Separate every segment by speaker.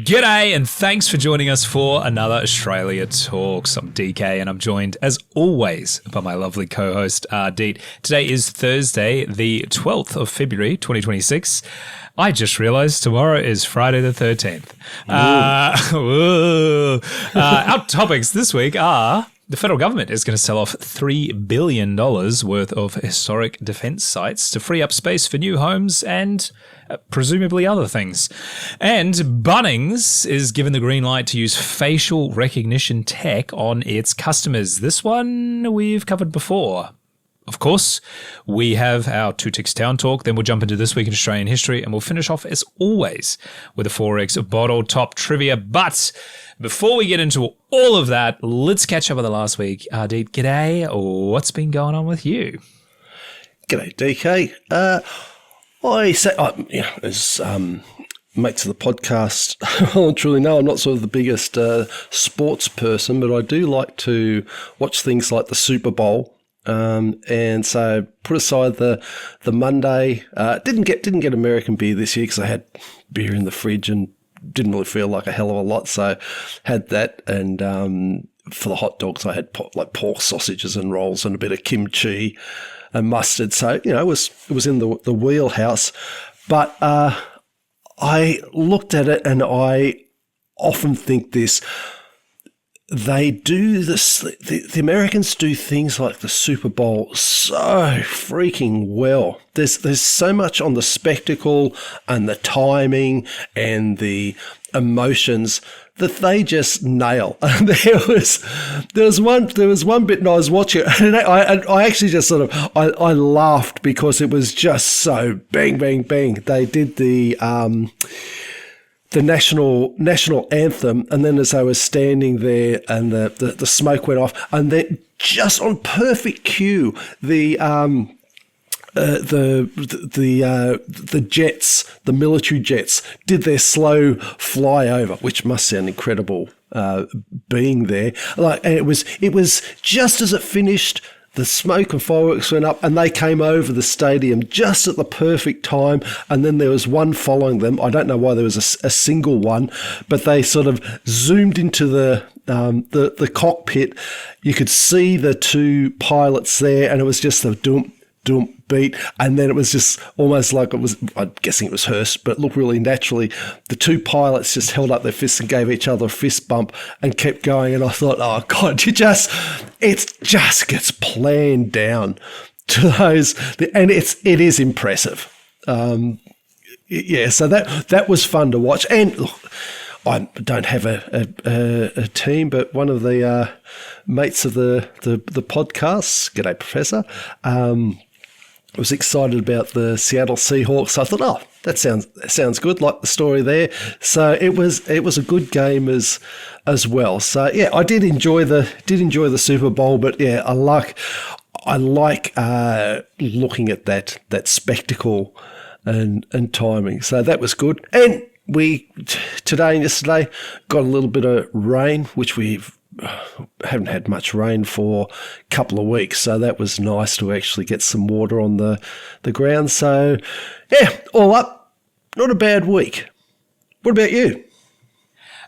Speaker 1: G'day and thanks for joining us for another Australia Talks. I'm DK and I'm joined as always by my lovely co-host Ardeet. Today is Thursday, the 12th of February 2026. I just realised tomorrow is Friday the 13th. Our topics this week are the federal government is going to sell off $3 billion worth of historic defence sites to free up space for new homes and presumably other things. And Bunnings is given the green light to use facial recognition tech on its customers. This one we've covered before. Of course, we have our Two Ticks Town Talk, then we'll jump into This Week in Australian History, and we'll finish off, as always, with a 4X bottle top trivia. But before we get into all of that, let's catch up with the last week. Ardeet, g'day. What's been going on with you?
Speaker 2: G'day, DK. As mates of the podcast, I truly know I'm not sort of the biggest sports person, but I do like to watch things like the Super Bowl. And so put aside the Monday, didn't get American beer this year because I had beer in the fridge and didn't really feel like a hell of a lot. So had that, and for the hot dogs, I had pork sausages and rolls and a bit of kimchi and mustard. So, it was in the wheelhouse. But I looked at it and I often think this. They do this. The Americans do things like the Super Bowl so freaking well. There's so much on the spectacle and the timing and the emotions that they just nail. And there was one bit, and I was watching it, and I actually just sort of I laughed because it was just so bang bang bang. They did the national anthem, and then as they were standing there and the smoke went off, and then just on perfect cue, the jets, the military jets, did their slow flyover, which must sound incredible being there. And it was just as it finished, the smoke and fireworks went up and they came over the stadium just at the perfect time. And then there was one following them. I don't know why there was a single one, but they sort of zoomed into the cockpit. You could see the two pilots there, and it was just the doom beat, and then it was just almost like it was, I'm guessing it was Hearst, but it looked really naturally. The two pilots just held up their fists and gave each other a fist bump and kept going, and I thought, oh God, it just gets planned down to those, and it is impressive. So that was fun to watch. And look, I don't have a team, but one of the mates of the podcast, g'day Professor, was excited about the Seattle Seahawks. So I thought, that sounds good, like the story there. So it was a good game as well. So yeah, I did enjoy the Super Bowl, but yeah, I like looking at that spectacle and timing. So that was good. And we today and yesterday got a little bit of rain, which we've haven't had much rain for a couple of weeks, so that was nice to actually get some water on the ground. So yeah, all up, not a bad week. What about you?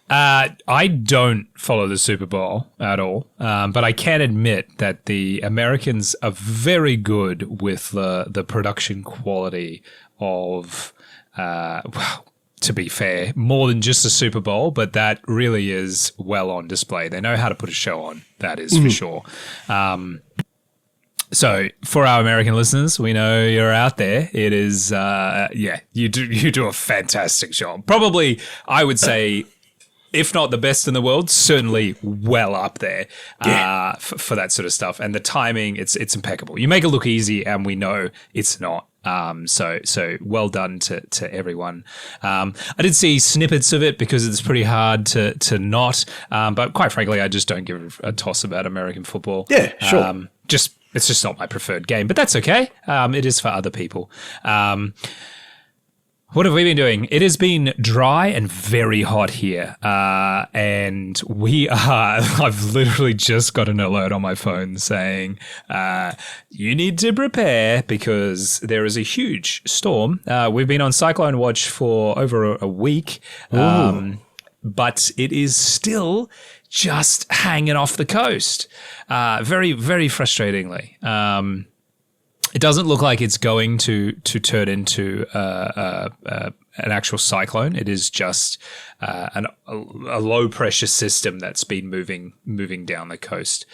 Speaker 1: I don't follow the Super Bowl at all, but I can admit that the Americans are very good with the production quality of to be fair, more than just a Super Bowl, but that really is well on display. They know how to put a show on, that is for sure. So for our American listeners, we know you're out there. It is, you do a fantastic job. Probably, I would say, if not the best in the world, certainly well up there for that sort of stuff. And the timing, it's impeccable. You make it look easy, and we know it's not. So well done to everyone. I did see snippets of it because it's pretty hard to not. But quite frankly, I just don't give a toss about American football.
Speaker 2: Yeah, sure.
Speaker 1: It's just not my preferred game, but that's okay. It is for other people. What have we been doing? It has been dry and very hot here. And I've literally just got an alert on my phone saying, you need to prepare because there is a huge storm. We've been on cyclone watch for over a week. but it is still just hanging off the coast. Very, very frustratingly. It doesn't look like it's going to turn into an actual cyclone. It is just a low pressure system that's been moving down the coast.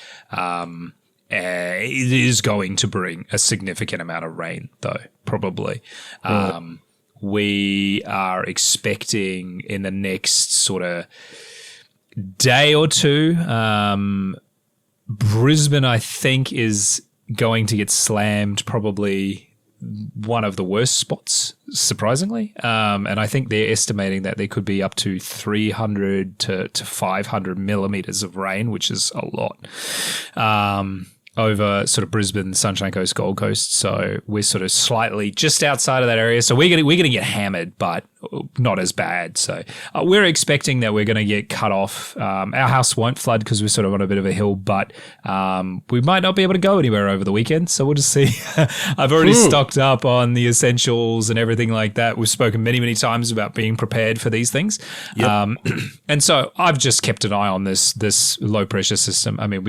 Speaker 1: It is going to bring a significant amount of rain, though, probably. We are expecting in the next sort of day or two, Brisbane, I think, is going to get slammed, probably one of the worst spots, surprisingly. And I think they're estimating that there could be up to 300 to 500 millimeters of rain, which is a lot. Over sort of Brisbane, Sunshine Coast, Gold Coast. So we're sort of slightly just outside of that area. So we're gonna get hammered, but not as bad. So we're expecting that we're going to get cut off. Our house won't flood because we're sort of on a bit of a hill, but we might not be able to go anywhere over the weekend. So we'll just see. I've already stocked up on the essentials and everything like that. We've spoken many, many times about being prepared for these things. Yep. And so I've just kept an eye on this low pressure system. I mean,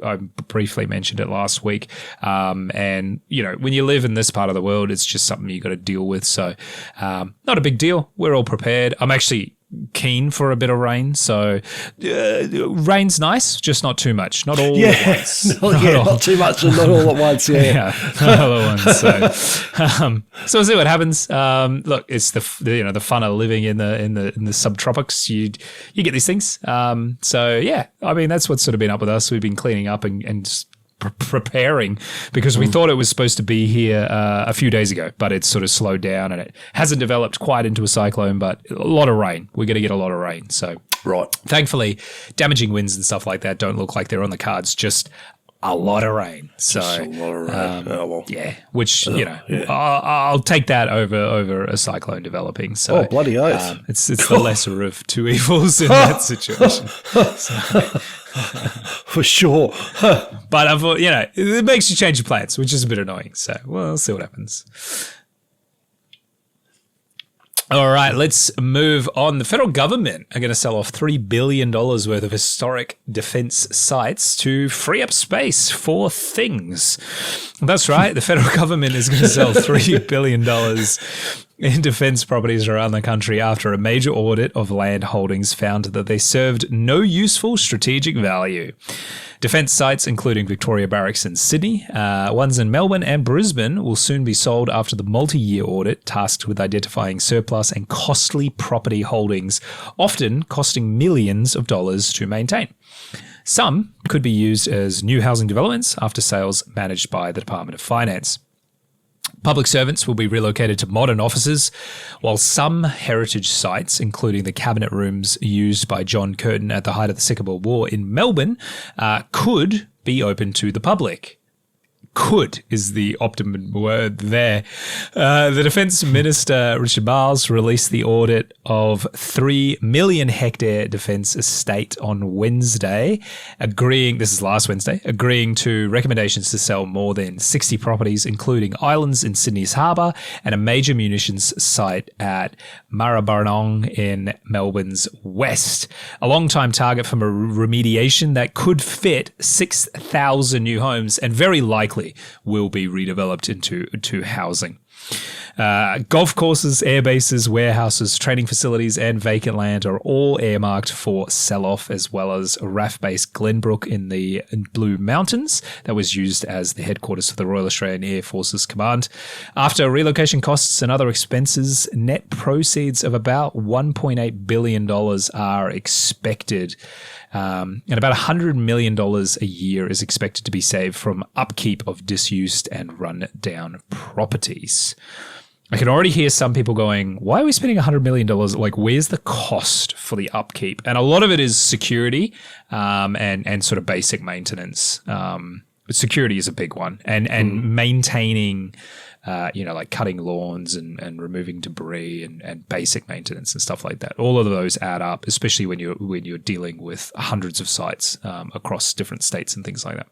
Speaker 1: I briefly mentioned it last week. And, you know, when you live in this part of the world, it's just something you got to deal with. So not a big deal. We're all prepared. I'm actually keen for a bit of rain. So rain's nice, just not too much. Not all at once.
Speaker 2: Not too much and not all at once. Yeah,
Speaker 1: not all at once. So we'll see what happens. Look, it's the fun of living in the subtropics. You get these things. So yeah, I mean, that's what's sort of been up with us. We've been cleaning up and preparing because we thought it was supposed to be here a few days ago, but it's sort of slowed down and it hasn't developed quite into a cyclone, but a lot of rain. We're going to get a lot of rain. So thankfully, damaging winds and stuff like that don't look like they're on the cards, just a lot of rain. So
Speaker 2: a lot of rain.
Speaker 1: Yeah, which, I'll take that over a cyclone developing. So
Speaker 2: bloody oath.
Speaker 1: It's the lesser of two evils in that situation.
Speaker 2: For sure.
Speaker 1: But I thought, it makes you change your plans, which is a bit annoying. So we'll see what happens. All right, let's move on. The federal government are going to sell off $3 billion worth of historic defence sites to free up space for things. That's right. The federal government is going to sell $3 billion in defence properties around the country after a major audit of land holdings found that they served no useful strategic value. Defence sites, including Victoria Barracks in Sydney, ones in Melbourne and Brisbane, will soon be sold after the multi-year audit tasked with identifying surplus and costly property holdings, often costing millions of dollars to maintain. Some could be used as new housing developments after sales managed by the Department of Finance. Public servants will be relocated to modern offices, while some heritage sites, including the cabinet rooms used by John Curtin at the height of the Second World War in Melbourne, could be open to the public. Could is the optimum word there. The Defence Minister, Richard Marles, released the audit of 3 million hectare defence estate on Wednesday, agreeing to recommendations to sell more than 60 properties, including islands in Sydney's harbour and a major munitions site at Maribyrnong in Melbourne's west. A long-time target for remediation that could fit 6,000 new homes and very likely will be redeveloped into housing. Golf courses, air bases, warehouses, training facilities, and vacant land are all earmarked for sell-off, as well as RAF-based Glenbrook in the Blue Mountains that was used as the headquarters for the Royal Australian Air Forces Command. After relocation costs and other expenses, net proceeds of about $1.8 billion are expected. And about $100 million a year is expected to be saved from upkeep of disused and run-down properties. I can already hear some people going, why are we spending $100 million? Like, where's the cost for the upkeep? And a lot of it is security and sort of basic maintenance. Security is a big one. And maintaining, like cutting lawns and removing debris and basic maintenance and stuff like that. All of those add up, especially when you're dealing with hundreds of sites across different states and things like that.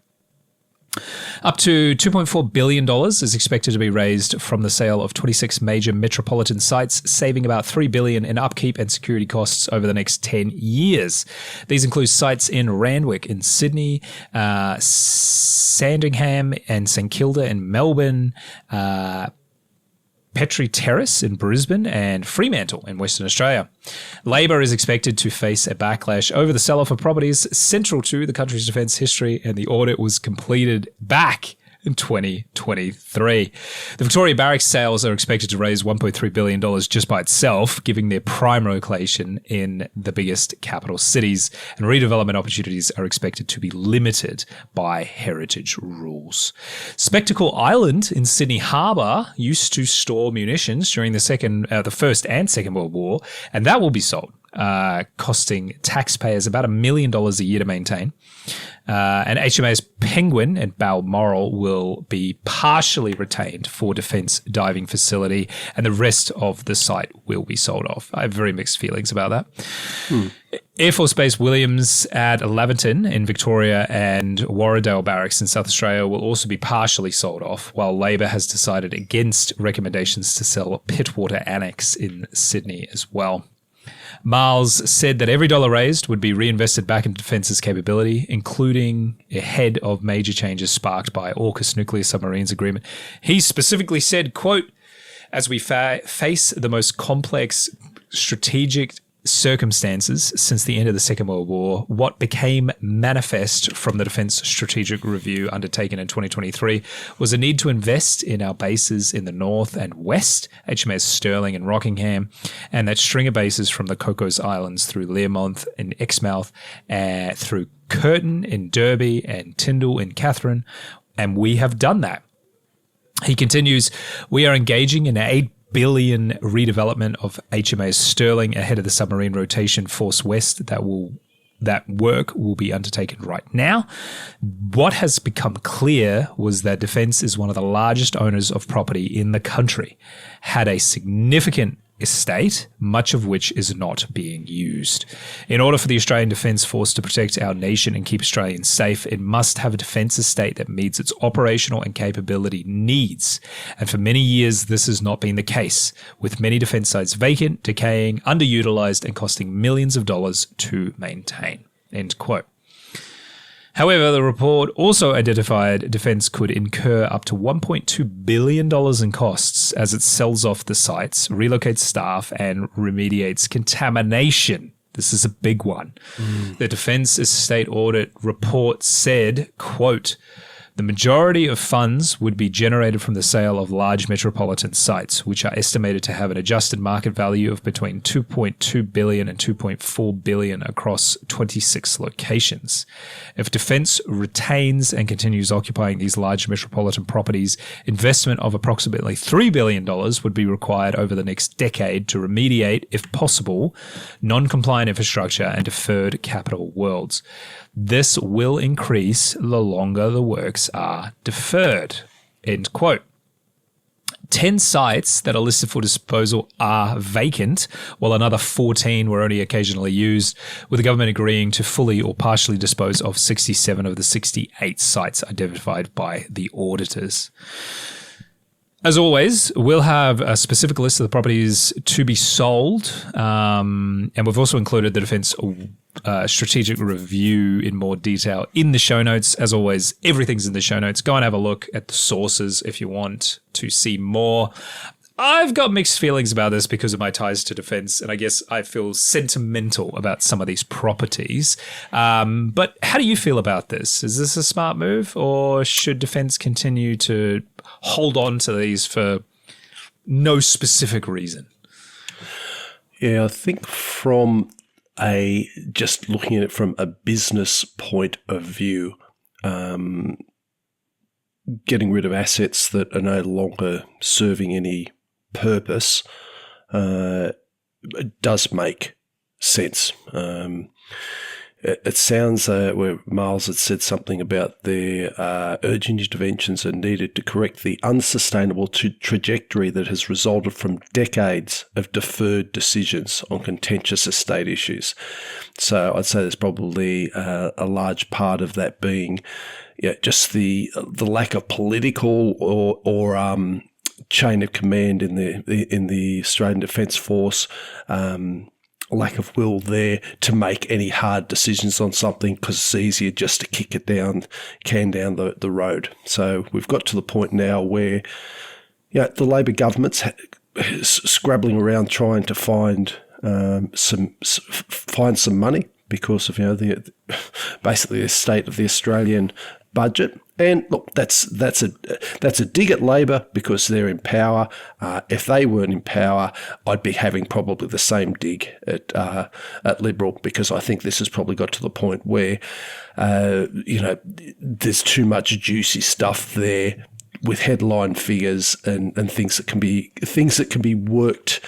Speaker 1: Up to $2.4 billion is expected to be raised from the sale of 26 major metropolitan sites, saving about $3 billion in upkeep and security costs over the next 10 years. These include sites in Randwick in Sydney, Sandringham and St Kilda in Melbourne, Petrie Terrace in Brisbane and Fremantle in Western Australia. Labor is expected to face a backlash over the sell-off of properties central to the country's defence history, and the audit was completed back in 2023. The Victoria Barracks sales are expected to raise $1.3 billion just by itself, giving their prime location in the biggest capital cities, and redevelopment opportunities are expected to be limited by heritage rules. Spectacle Island in Sydney Harbour used to store munitions during the First and Second World War, and that will be sold, costing taxpayers about $1 million a year to maintain. And HMAS Penguin and Balmoral will be partially retained for defence diving facility, and the rest of the site will be sold off. I have very mixed feelings about that. Air Force Base Williams at Laverton in Victoria and Warradale Barracks in South Australia will also be partially sold off, while Labor has decided against recommendations to sell Pittwater Annex in Sydney as well. Miles said that every dollar raised would be reinvested back into defence's capability, including ahead of major changes sparked by AUKUS nuclear submarines agreement. He specifically said, quote, "As we face the most complex strategic circumstances since the end of the Second World War, what became manifest from the Defence Strategic Review undertaken in 2023 was a need to invest in our bases in the north and west, HMS Stirling and Rockingham, and that string of bases from the Cocos Islands through Learmonth and Exmouth, through Curtin in Derby and Tyndall in Catherine, and we have done that." He continues, "We are engaging in an $8 billion redevelopment of HMAS Stirling ahead of the submarine rotation Force West that work will be undertaken right now. What has become clear was that Defence is one of the largest owners of property in the country, had a significant estate, much of which is not being used. In order for the Australian Defence Force to protect our nation and keep Australians safe, it must have a defence estate that meets its operational and capability needs. And for many years, this has not been the case, with many defence sites vacant, decaying, underutilised, and costing millions of dollars to maintain." End quote. However, the report also identified Defence could incur up to $1.2 billion in costs as it sells off the sites, relocates staff, and remediates contamination. This is a big one. The Defence Estate Audit report said, quote, "The majority of funds would be generated from the sale of large metropolitan sites, which are estimated to have an adjusted market value of between $2.2 billion and $2.4 billion across 26 locations. If Defence retains and continues occupying these large metropolitan properties, investment of approximately $3 billion would be required over the next decade to remediate, if possible, non-compliant infrastructure and deferred capital worlds. This will increase the longer the works are deferred." End quote. 10 sites that are listed for disposal are vacant, while another 14 were only occasionally used, with the government agreeing to fully or partially dispose of 67 of the 68 sites identified by the auditors. As always, we'll have a specific list of the properties to be sold, and we've also included the Defence Strategic Review in more detail in the show notes. As always, everything's in the show notes. Go and have a look at the sources if you want to see more. I've got mixed feelings about this because of my ties to Defence, and I guess I feel sentimental about some of these properties. But how do you feel about this? Is this a smart move, or should Defence continue to hold on to these for no specific reason?
Speaker 2: Yeah, I think from just looking at it from a business point of view, getting rid of assets that are no longer serving any purpose does make sense. It sounds where Miles had said something about their urgent interventions are needed to correct the unsustainable trajectory that has resulted from decades of deferred decisions on contentious estate issues. So I'd say there's probably a large part of that being, just the lack of political or chain of command in the Australian Defence Force. Lack of will there to make any hard decisions on something because it's easier just to kick it down the road. So we've got to the point now where the Labor government's scrabbling around trying to find some money because of basically the state of the Australian budget. And look, that's a dig at Labor because they're in power. If they weren't in power, I'd be having probably the same dig at Liberal, because I think this has probably got to the point where there's too much juicy stuff there with headline figures and things that can be worked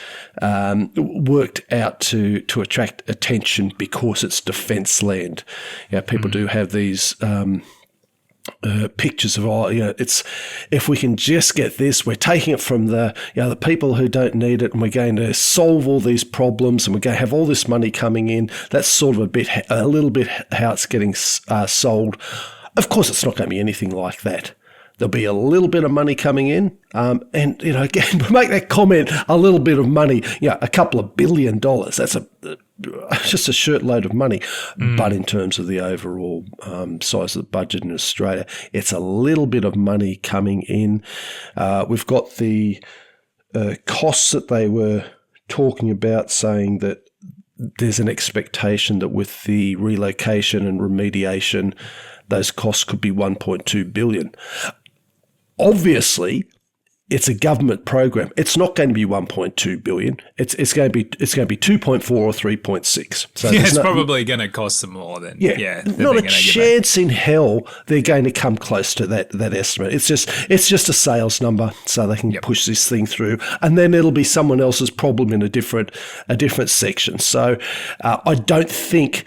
Speaker 2: out to attract attention because it's defence land. People do have these pictures of it's if we can just get this, we're taking it from the people who don't need it, and we're going to solve all these problems, and we're going to have all this money coming in. That's sort of a little bit how it's getting sold. Of course, it's not going to be anything like that. There'll be a little bit of money coming in, and again, we make that comment, a little bit of money, a couple of $1 billion. That's just a shirtload of money. But in terms of the overall size of the budget in Australia, it's a little bit of money coming in. We've got the costs that they were talking about, saying that there's an expectation that with the relocation and remediation, those costs could be $1.2 billion. Obviously, it's a government program. It's not going to be $1.2 billion. It's going to be 2.4 or 3.6. So
Speaker 1: it's probably going to cost them more than
Speaker 2: not a chance in hell they're going to come close to that estimate. It's just a sales number, so they can push this thing through, and then it'll be someone else's problem in a different section. So I don't think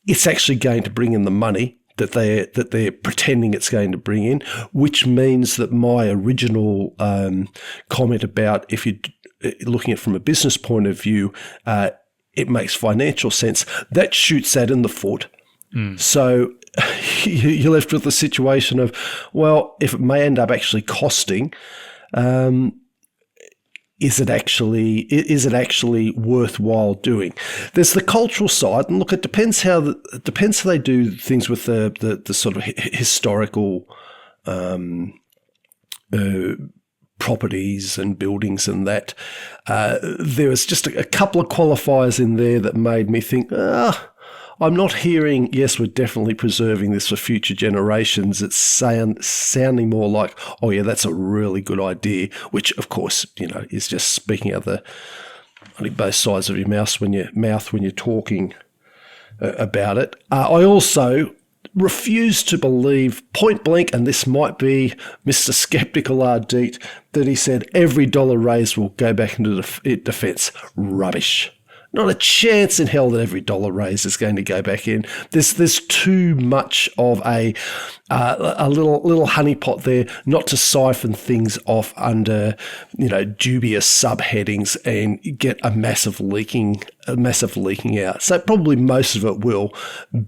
Speaker 2: it's actually going to bring in the money that they're pretending it's going to bring in, which means that my original comment about if you're looking at it from a business point of view, it makes financial sense. That shoots that in the foot. So you're left with the situation of, well, if it may end up actually costing, is it actually worthwhile doing? There's the cultural side, and look, it depends how they do things with the sort of historical properties and buildings and that. There was just a couple of qualifiers in there that made me think, I'm not hearing, yes, we're definitely preserving this for future generations. It's sounding more like, oh yeah, that's a really good idea, which of course, is just speaking out both sides of your mouth when you're talking about it. I also refuse to believe point blank, and this might be Mr. Skeptical Ardeet, that he said every dollar raised will go back into defence. Rubbish. Not a chance in hell that every dollar raised is going to go back in. There's too much of a little honeypot there not to siphon things off under dubious subheadings and get a massive leaking out. So probably most of it will,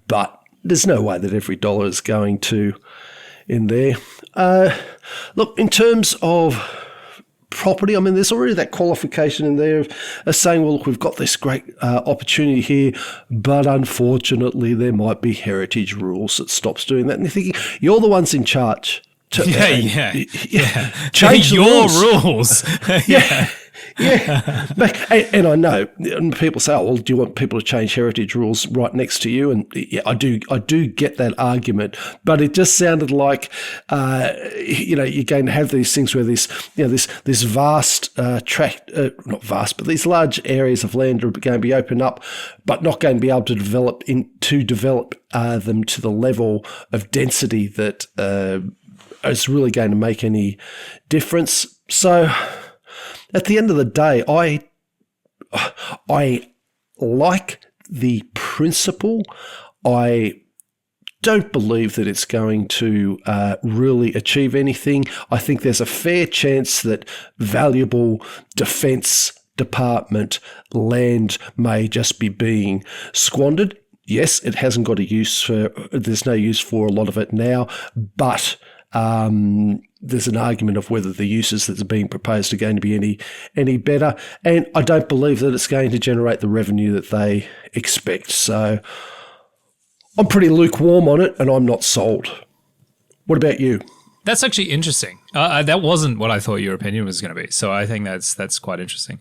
Speaker 2: but there's no way that every dollar is going to in there. Look, in terms of property, I mean, there's already that qualification in there of saying, well, look, we've got this great opportunity here, but unfortunately there might be heritage rules that stops doing that. And you're thinking, you're the ones in charge.
Speaker 1: Change your rules.
Speaker 2: Yeah. And I know, and people say, oh, well, do you want people to change heritage rules right next to you? And yeah, I do get that argument, but it just sounded like, you're going to have these things where this vast tract, not vast, but these large areas of land are going to be opened up, but not going to be able to develop them to the level of density that is really going to make any difference. So, at the end of the day, I like the principle. I don't believe that it's going to really achieve anything. I think there's a fair chance that valuable Defence Department land may just be being squandered. yes, it hasn't got a use for. There's no use for a lot of it now, but there's an argument of whether the uses that are being proposed are going to be any better, and I don't believe that it's going to generate the revenue that they expect. So I'm pretty lukewarm on it, and I'm not sold. What about you?
Speaker 1: That's actually interesting. That wasn't what I thought your opinion was going to be. So I think that's quite interesting.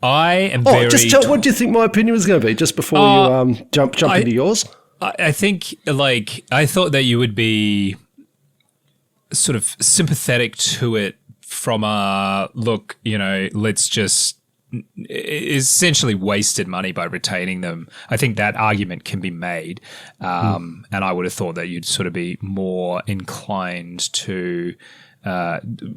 Speaker 1: I am very...
Speaker 2: what do you think my opinion was going to be just before you jump into yours?
Speaker 1: I think, I thought that you would be sort of sympathetic to it from a, look, let's just... essentially wasted money by retaining them. I think that argument can be made. And I would have thought that you'd sort of be more inclined to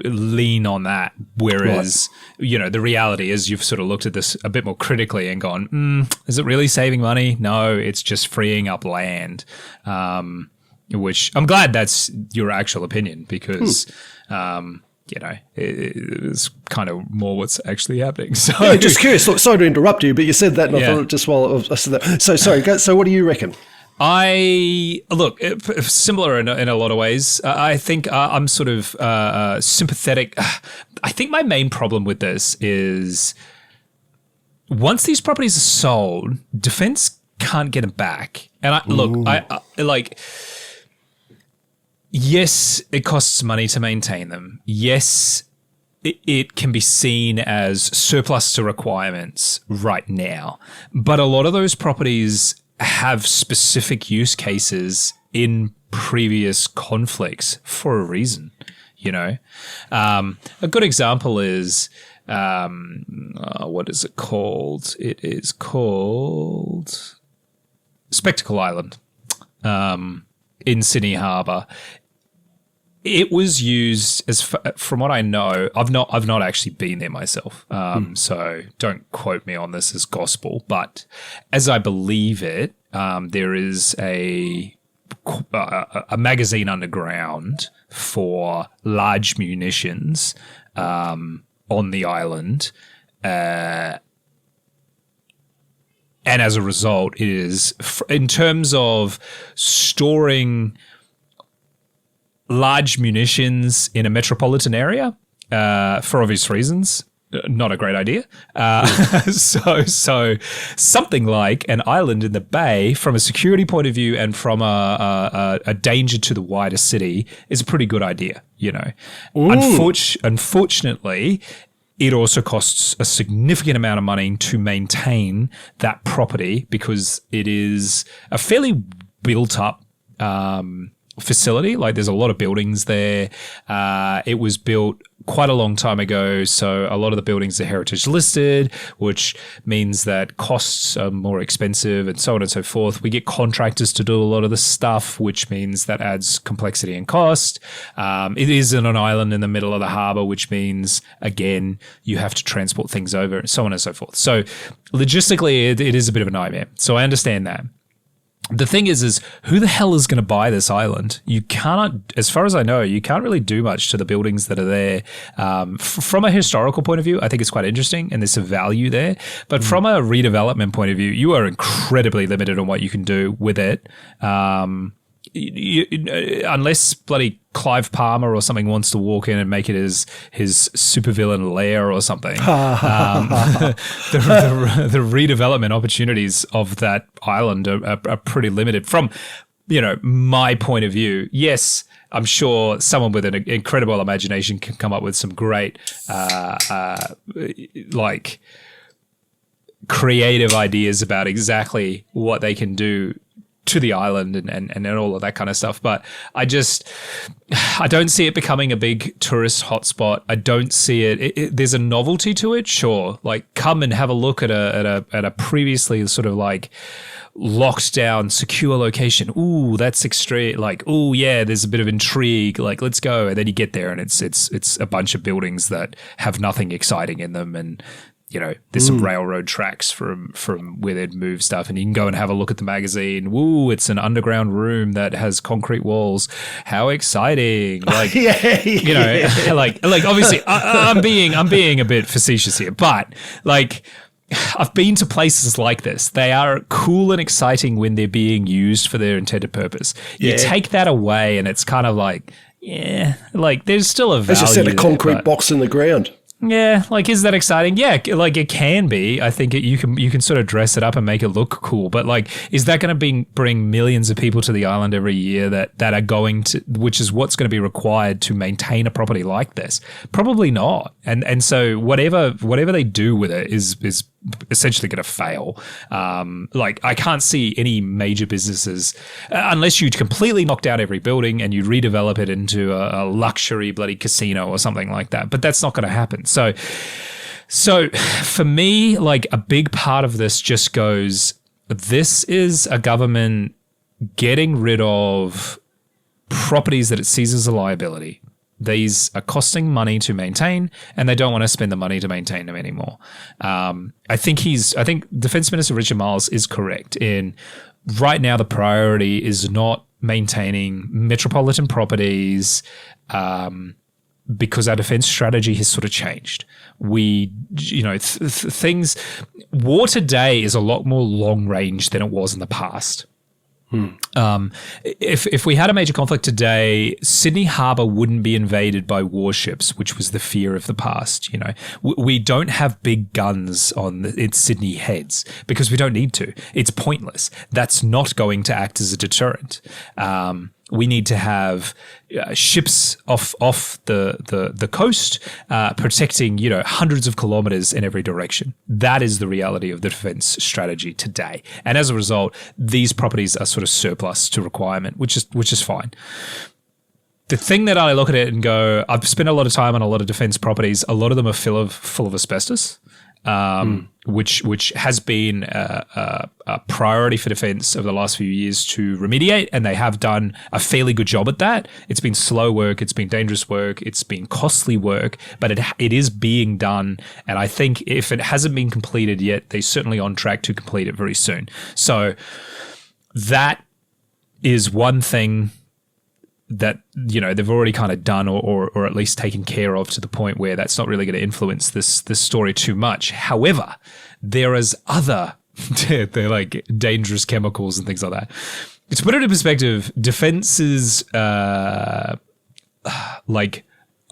Speaker 1: lean on that. Whereas, the reality is you've sort of looked at this a bit more critically and gone, is it really saving money? No, it's just freeing up land. Which I'm glad that's your actual opinion because, it's kind of more what's actually happening. So
Speaker 2: yeah, just curious. Look, sorry to interrupt you, but you said that, and I thought just while I said that. So sorry. So what do you reckon?
Speaker 1: Similar in a lot of ways. I think I'm sort of sympathetic. I think my main problem with this is once these properties are sold, Defence can't get them back. And yes, it costs money to maintain them. Yes, it can be seen as surplus to requirements right now. But a lot of those properties have specific use cases in previous conflicts for a reason, A good example is, what is it called? It is called Spectacle Island in Sydney Harbour. It was used from what I know. I've not actually been there myself, so don't quote me on this as gospel. But as I believe it, there is a magazine underground for large munitions on the island, and as a result, it is in terms of storing large munitions in a metropolitan area, for obvious reasons, not a great idea. So something like an island in the bay, from a security point of view and from a danger to the wider city, is a pretty good idea. Unfortunately, it also costs a significant amount of money to maintain that property because it is a fairly built up facility. Like there's a lot of buildings there. It was built quite a long time ago, so a lot of the buildings are heritage listed, which means that costs are more expensive and so on and so forth. We get contractors to do a lot of the stuff, which means that adds complexity and cost. It is on an island in the middle of the harbour, which means, again, you have to transport things over and so on and so forth. So logistically, it is a bit of a nightmare. So I understand that. The thing is who the hell is going to buy this island? You can't, as far as I know, you can't really do much to the buildings that are there. From a historical point of view, I think it's quite interesting and there's a value there. But from a redevelopment point of view, you are incredibly limited on what you can do with it. Unless bloody Clive Palmer or something wants to walk in and make it his supervillain lair or something. The redevelopment opportunities of that island are pretty limited. From my point of view, yes, I'm sure someone with an incredible imagination can come up with some great creative ideas about exactly what they can do to the island and all of that kind of stuff. But I don't see it becoming a big tourist hotspot. I don't see it. There's a novelty to it, sure. Like come and have a look at a previously sort of like locked down, secure location. Ooh, that's extreme. Like, ooh, yeah, there's a bit of intrigue. Like, let's go. And then you get there and it's a bunch of buildings that have nothing exciting in them, and there's some railroad tracks from where they'd move stuff, and you can go and have a look at the magazine. Woo, it's an underground room that has concrete walls. How exciting. Like, like obviously I'm being a bit facetious here, but like I've been to places like this. They are cool and exciting when they're being used for their intended purpose. You take that away and it's kind of like, like there's still a value.
Speaker 2: It's just set a concrete
Speaker 1: there,
Speaker 2: box in the ground.
Speaker 1: Yeah, like, is that exciting? Yeah, like it can be. I think you can sort of dress it up and make it look cool. But like, is that going to bring millions of people to the island every year that are going to, which is what's going to be required to maintain a property like this? Probably not. And so whatever they do with it is essentially going to fail. Like, I can't see any major businesses unless you completely knock down every building and you redevelop it into a luxury bloody casino or something like that. But that's not going to happen. So for me, like, a big part of this just goes, this is a government getting rid of properties that it sees as a liability. These are costing money to maintain, and they don't want to spend the money to maintain them anymore. I think Defence Minister Richard Marles is correct in right now the priority is not maintaining metropolitan properties because our defence strategy has sort of changed. Things, war today is a lot more long range than it was in the past. If we had a major conflict today, Sydney Harbour wouldn't be invaded by warships, which was the fear of the past. You know, we don't have big guns on its Sydney heads because we don't need to. It's pointless. That's not going to act as a deterrent. We need to have ships off the coast, protecting, hundreds of kilometers in every direction. That is the reality of the defense strategy today. And as a result, these properties are sort of surplus to requirement, which is fine. The thing that I look at it and go, I've spent a lot of time on a lot of defense properties. A lot of them are full of asbestos. Which has been a priority for defence over the last few years to remediate, and they have done a fairly good job at that. It's been slow work, it's been dangerous work, it's been costly work, but it is being done, and I think if it hasn't been completed yet, they're certainly on track to complete it very soon. So that is one thing that they've already kind of done or at least taken care of to the point where that's not really going to influence this story too much. However, there is other they're like dangerous chemicals and things like that. To put it in perspective, defense's like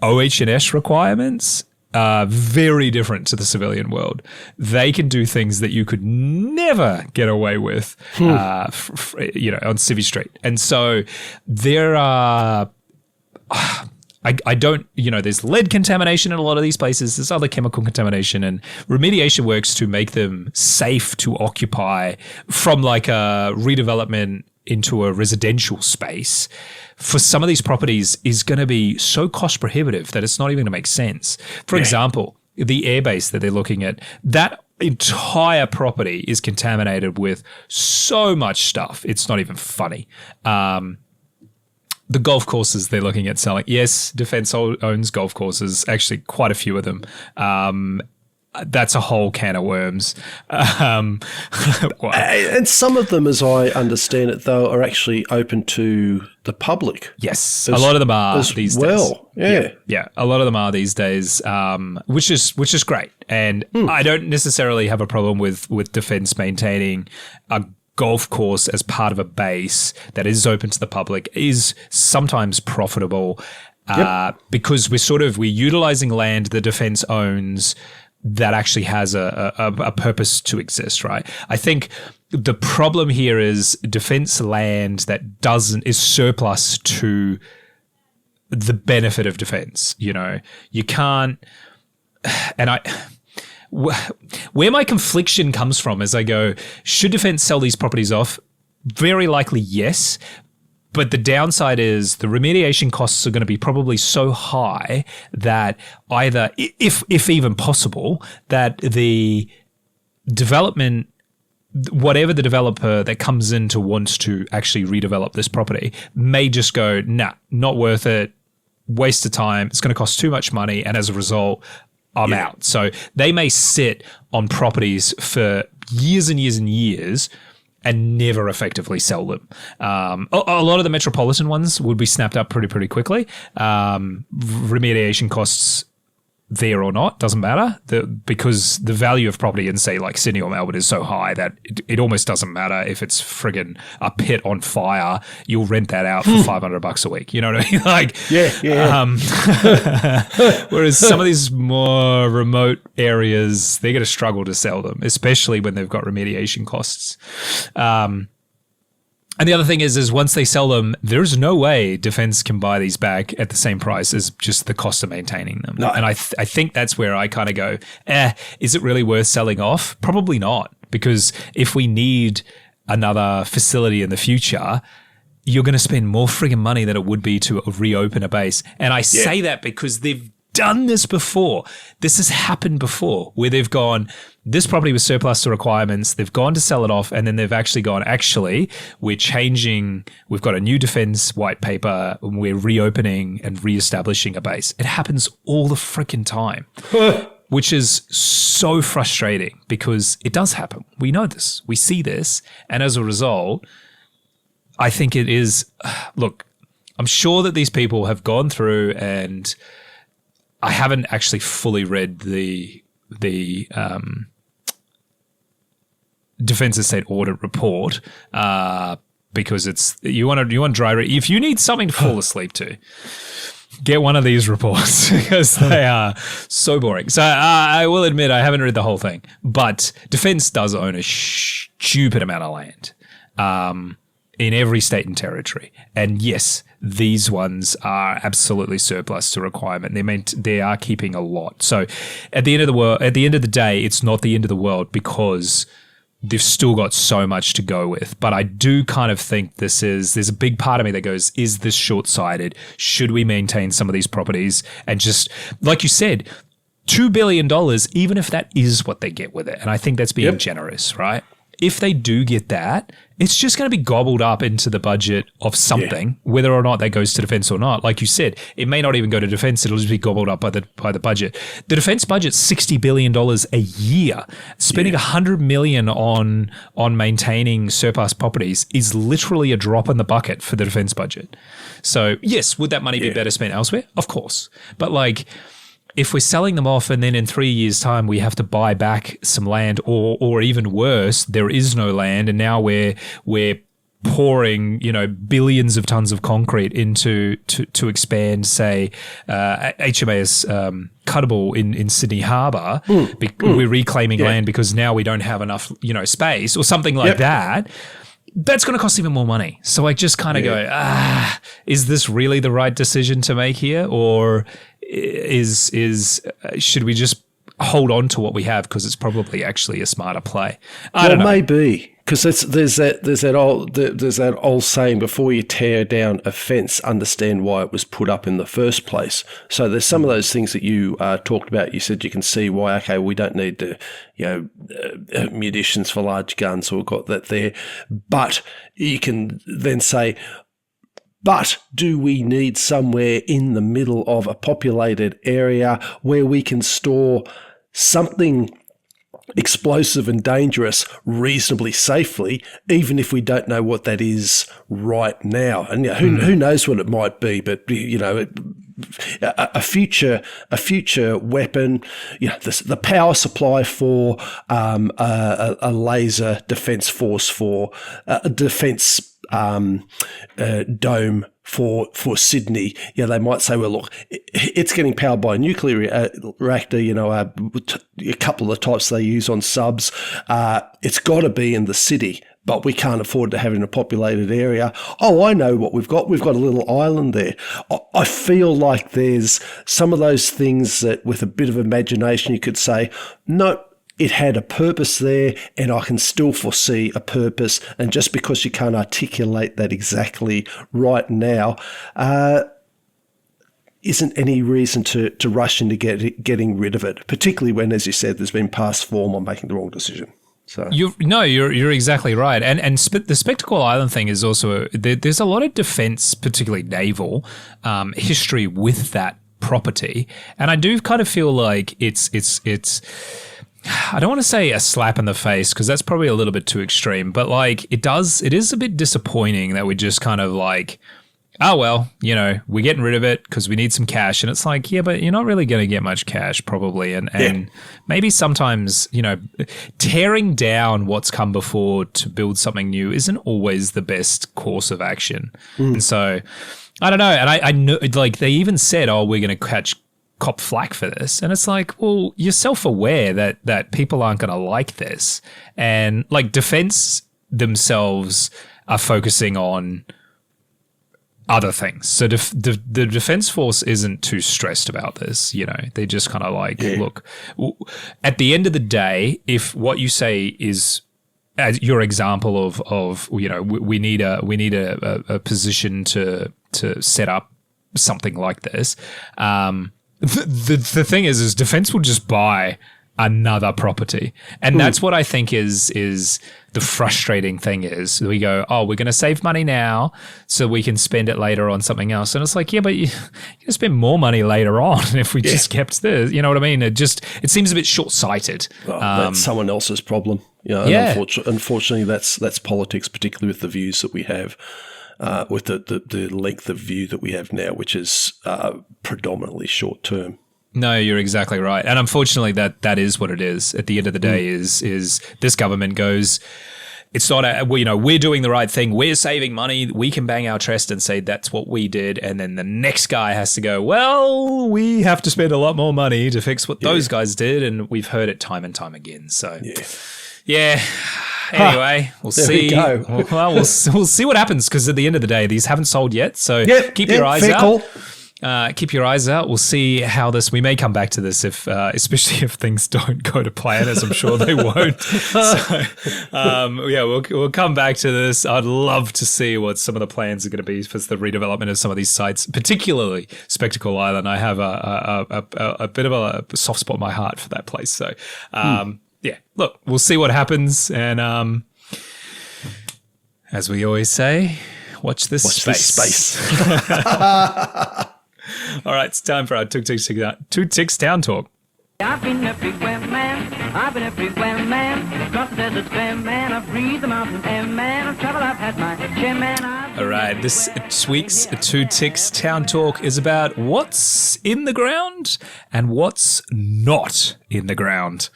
Speaker 1: OH&S requirements are very different to the civilian world. They can do things that you could never get away with, on Civvy Street. And so there are, I don't, there's lead contamination in a lot of these places. There's other chemical contamination, and remediation works to make them safe to occupy from like a redevelopment into a residential space for some of these properties is going to be so cost prohibitive that it's not even going to make sense. For example, the airbase that they're looking at, that entire property is contaminated with so much stuff. It's not even funny. The golf courses they're looking at selling. Yes, Defence owns golf courses, actually quite a few of them. That's a whole can of worms.
Speaker 2: And some of them, as I understand it, though, are actually open to the public.
Speaker 1: Yes, a lot of them are these days. Yeah, a lot of them are these days, which is great. And I don't necessarily have a problem with Defence maintaining a golf course as part of a base that is open to the public, is sometimes profitable because we're utilizing land the Defence owns that actually has a purpose to exist, right? I think the problem here is defense land that is surplus to the benefit of defense. You can't, and where my confliction comes from is I go, should defense sell these properties off? Very likely, yes. But the downside is the remediation costs are going to be probably so high that either, if even possible, that the development, whatever the developer that comes in to wants to actually redevelop this property may just go, nah, not worth it, waste of time, it's going to cost too much money, and as a result, I'm out. So they may sit on properties for years and years and years and never effectively sell them. A lot of the metropolitan ones would be snapped up pretty quickly. Remediation costs there or not, doesn't matter, because the value of property in, say, like Sydney or Melbourne is so high that it almost doesn't matter if it's friggin' a pit on fire. You'll rent that out for $500 a week. You know what I mean? Like,
Speaker 2: yeah.
Speaker 1: Whereas some of these more remote areas, they're going to struggle to sell them, especially when they've got remediation costs. And the other thing is once they sell them, there's no way Defence can buy these back at the same price as just the cost of maintaining them.
Speaker 2: No.
Speaker 1: And I think that's where I kind of go, is it really worth selling off? Probably not, because if we need another facility in the future, you're going to spend more friggin' money than it would be to reopen a base. And I say that because they've done this before. This has happened before where they've gone, this property was surplus to requirements. They've gone to sell it off, and then they've actually gone, actually, we're changing. We've got a new defence white paper, and we're reopening and reestablishing a base. It happens all the freaking time, which is so frustrating because it does happen. We know this. We see this. And as a result, I think it is, look, I'm sure that these people have gone through, and I haven't actually fully read the Defence Estate Audit Report because it's you want dry read. If you need something to fall asleep to, get one of these reports because they are so boring. So I will admit I haven't read the whole thing, but Defence does own a stupid amount of land in every state and territory, and yes, these ones are absolutely surplus to requirement. They are keeping a lot. So at the end of the day, it's not the end of the world because they've still got so much to go with. But I do kind of think there's a big part of me that goes, is this short-sighted? Should we maintain some of these properties? And just, like you said, $2 billion, even if that is what they get with it. And I think that's being generous, right? If they do get that, it's just going to be gobbled up into the budget of something, whether or not that goes to Defence or not. Like you said, it may not even go to Defence. It'll just be gobbled up by the budget. The Defence budget's $60 billion a year. Spending $100 million on maintaining surplus properties is literally a drop in the bucket for the Defence budget. So yes, would that money be better spent elsewhere? Of course. But like, if we're selling them off and then in 3 years' time we have to buy back some land, or even worse, there is no land, and now we're pouring billions of tons of concrete into to expand, say, HMAS Cuttable in Sydney Harbour. We're reclaiming land because now we don't have enough space or something like that. That's going to cost even more money. So I just kind of go, is this really the right decision to make here, or should we just hold on to what we have because it's probably actually a smarter play? I don't know.
Speaker 2: Maybe, because there's that old saying: before you tear down a fence, understand why it was put up in the first place. So there's some of those things that you talked about. You said you can see why. Okay, we don't need the munitions for large guns, so we've got that there. But you can then say, but do we need somewhere in the middle of a populated area where we can store something explosive and dangerous reasonably safely, even if we don't know what that is right now? And who knows what it might be, but a future weapon, the power supply for a laser defense force, for a defense dome for Sydney. They might say, well, look, it's getting powered by a nuclear reactor, a couple of the types they use on subs. It's got to be in the city, but we can't afford to have it in a populated area. Oh, I know what we've got. We've got a little island there. I feel like there's some of those things that with a bit of imagination you could say, no, it had a purpose there, and I can still foresee a purpose. And just because you can't articulate that exactly right now, isn't any reason to rush into getting rid of it, particularly when, as you said, there's been past form on making the wrong decision. So you're exactly right, and the Spectacle Island thing is also there's a lot of defence, particularly naval, history with that property, and I do kind of feel like it's. I don't want to say a slap in the face because that's probably a little bit too extreme, but like it is a bit disappointing that we just kind of like
Speaker 1: oh, well, we're getting rid of it because we need some cash. And it's like, yeah, but you're not really going to get much cash probably. And maybe sometimes, tearing down what's come before to build something new isn't always the best course of action. And so I don't know. And I know, like, they even said, oh, we're going to cop flack for this. And it's like, well, you're self-aware that people aren't going to like this. And like defense themselves are focusing on other things. So the Defence Force isn't too stressed about this. They just kind of like, look, at the end of the day, if what you say is, as your example of we need a position to set up something like this. The thing is Defence will just buy another property, and that's what I think is the frustrating thing is we go, oh, we're going to save money now so we can spend it later on something else, and it's like, yeah, but you can spend more money later on if we just kept this. You know what I mean? It seems a bit short-sighted.
Speaker 2: Well, that's someone else's problem. And unfortunately, that's politics, particularly with the views that we have. With the length of view that we have now, which is predominantly short-term.
Speaker 1: No, you're exactly right. And unfortunately, that is what it is. At the end of the day, is this government goes, it's not we're doing the right thing. We're saving money. We can bang our chest and say that's what we did. And then the next guy has to go, well, we have to spend a lot more money to fix what those guys did. And we've heard it time and time again. So, yeah. Anyway, we'll see. Well, we'll see what happens, because at the end of the day, these haven't sold yet. So keep your eyes out. Keep your eyes out. We'll see how this. We may come back to this especially if things don't go to plan, as I'm sure they won't. So, we'll come back to this. I'd love to see what some of the plans are going to be for the redevelopment of some of these sites, particularly Spectacle Island. I have a bit of a soft spot in my heart for that place. So, yeah, look, we'll see what happens, and as we always say, watch this space. All right, it's time for our Two Ticks Town Talk.
Speaker 3: I've been everywhere, man. I've been everywhere, man. Across the desert, fair man. I've breathed the mountain air, man. I've traveled, I've had my share, man.
Speaker 1: All right, this week's Two Ticks Town Talk is about what's in the ground and what's not in the ground.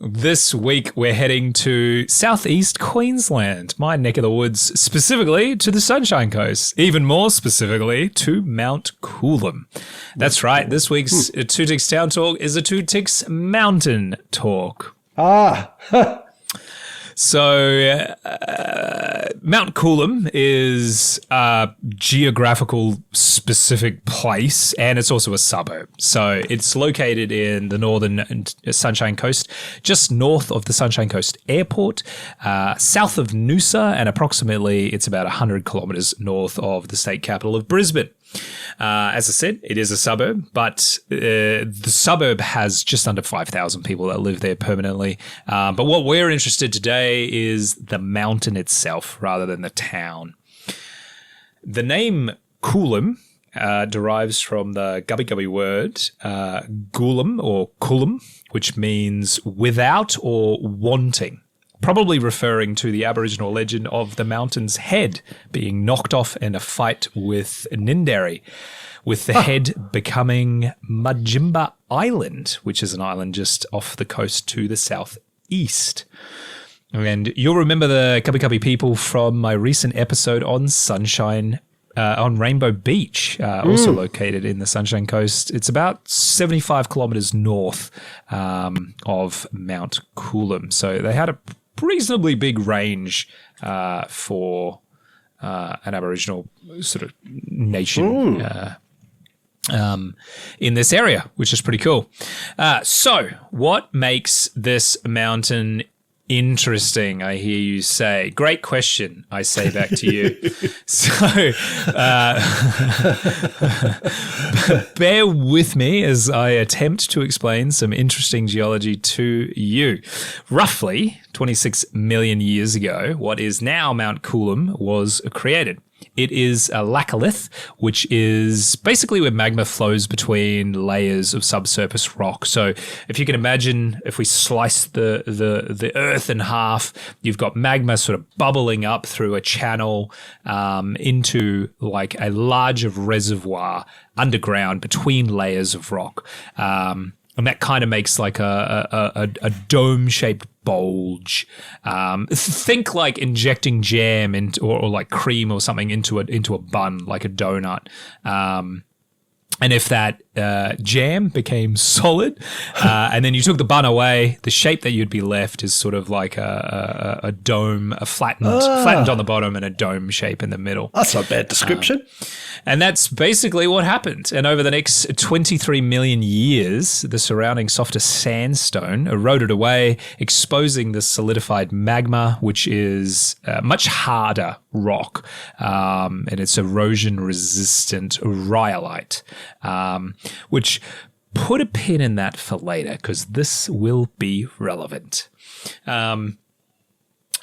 Speaker 1: This week, we're heading to southeast Queensland, my neck of the woods, specifically to the Sunshine Coast, even more specifically to Mount Coolum. That's right. This week's Two Ticks Town Talk is a Two Ticks Mountain Talk. So, Mount Coolum is a geographical specific place, and it's also a suburb. So it's located in the northern Sunshine Coast, just north of the Sunshine Coast Airport, south of Noosa, and approximately it's about 100 kilometres north of the state capital of Brisbane. As I said, it is a suburb, but the suburb has just under 5,000 people that live there permanently. But what we're interested today is the mountain itself rather than the town. The name Coolum derives from the Gubbi word Coolum or Coolum, which means without or wanting. Probably referring to the Aboriginal legend of the mountain's head being knocked off in a fight with Nindari, with the head becoming Majimba Island, which is an island just off the coast to the southeast. And you'll remember the Gubbi people from my recent episode on on Rainbow Beach, also located in the Sunshine Coast. It's about 75 kilometres north of Mount Coolum. So they had a reasonably big range for an Aboriginal sort of nation in this area, which is pretty cool. So what makes this mountain interesting, I hear you say? Great question, I say back to you. So bear with me as I attempt to explain some interesting geology to you. Roughly 26 million years ago, what is now Mount Coolum was created. It is a laccolith, which is basically where magma flows between layers of subsurface rock. So if you can imagine, if we slice the earth in half, you've got magma sort of bubbling up through a channel into like a larger reservoir underground between layers of rock. And that kind of makes like a dome-shaped bulge. Think like injecting jam or like cream or something into a bun, like a donut. And if that jam became solid, and then you took the bun away, the shape that you'd be left is sort of like a dome, flattened on the bottom and a dome shape in the middle.
Speaker 2: That's not a bad description.
Speaker 1: And that's basically what happened. And over the next 23 million years, the surrounding softer sandstone eroded away, exposing the solidified magma, which is much harder rock, and it's erosion-resistant rhyolite, which put a pin in that for later because this will be relevant.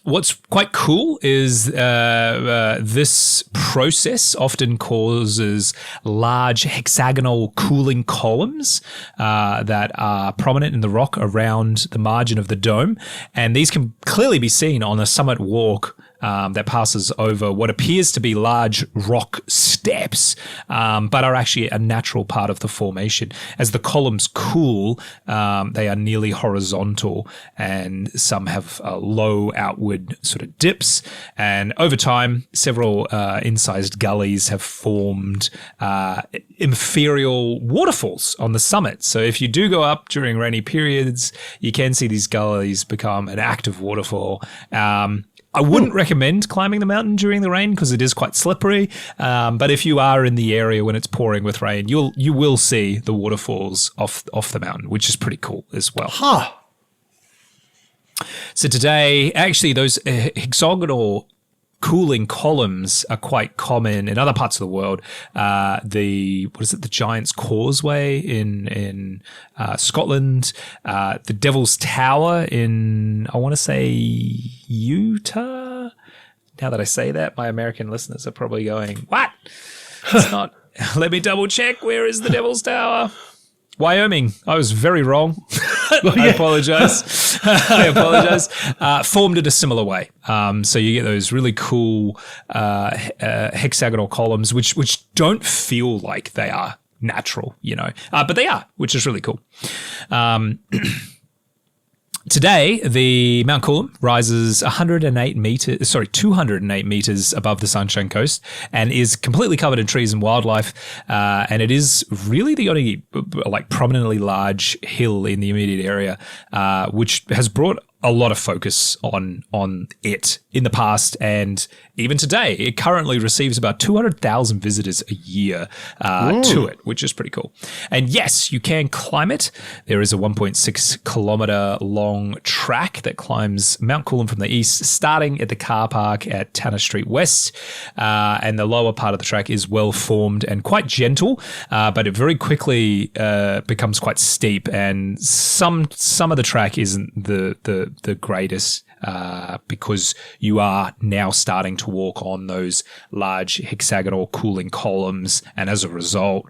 Speaker 1: What's quite cool is this process often causes large hexagonal cooling columns that are prominent in the rock around the margin of the dome. And these can clearly be seen on a summit walk that passes over what appears to be large rock steps, but are actually a natural part of the formation. As the columns cool, they are nearly horizontal, and some have low outward sort of dips. And over time, several incised gullies have formed imperial waterfalls on the summit. So if you do go up during rainy periods, you can see these gullies become an active waterfall. I wouldn't recommend climbing the mountain during the rain because it is quite slippery. But if you are in the area when it's pouring with rain, you will see the waterfalls off the mountain, which is pretty cool as well.
Speaker 2: Huh.
Speaker 1: So today, actually, those hexagonal cooling columns are quite common in other parts of the world. The Giant's Causeway in Scotland, the Devil's Tower in, I want to say, Utah. Now that I say that, my American listeners are probably going, "What? It's not." Let me double check. Where is the Devil's Tower? Wyoming. I was very wrong. I apologize. Formed in a similar way. So you get those really cool hexagonal columns, which don't feel like they are natural, but they are, which is really cool. Today, the Mount Coolum rises 208 meters above the Sunshine Coast and is completely covered in trees and wildlife. And it is really the only prominently large hill in the immediate area, which has brought a lot of focus on it in the past and even today. It currently receives about 200,000 visitors a year to it, which is pretty cool. And yes, you can climb it. There is a 1.6 kilometer long track that climbs Mount Coolum from the east, starting at the car park at Tanner Street West. And the lower part of the track is well formed and quite gentle, but it very quickly becomes quite steep. And some of the track isn't the greatest because you are now starting to walk on those large hexagonal cooling columns, and as a result,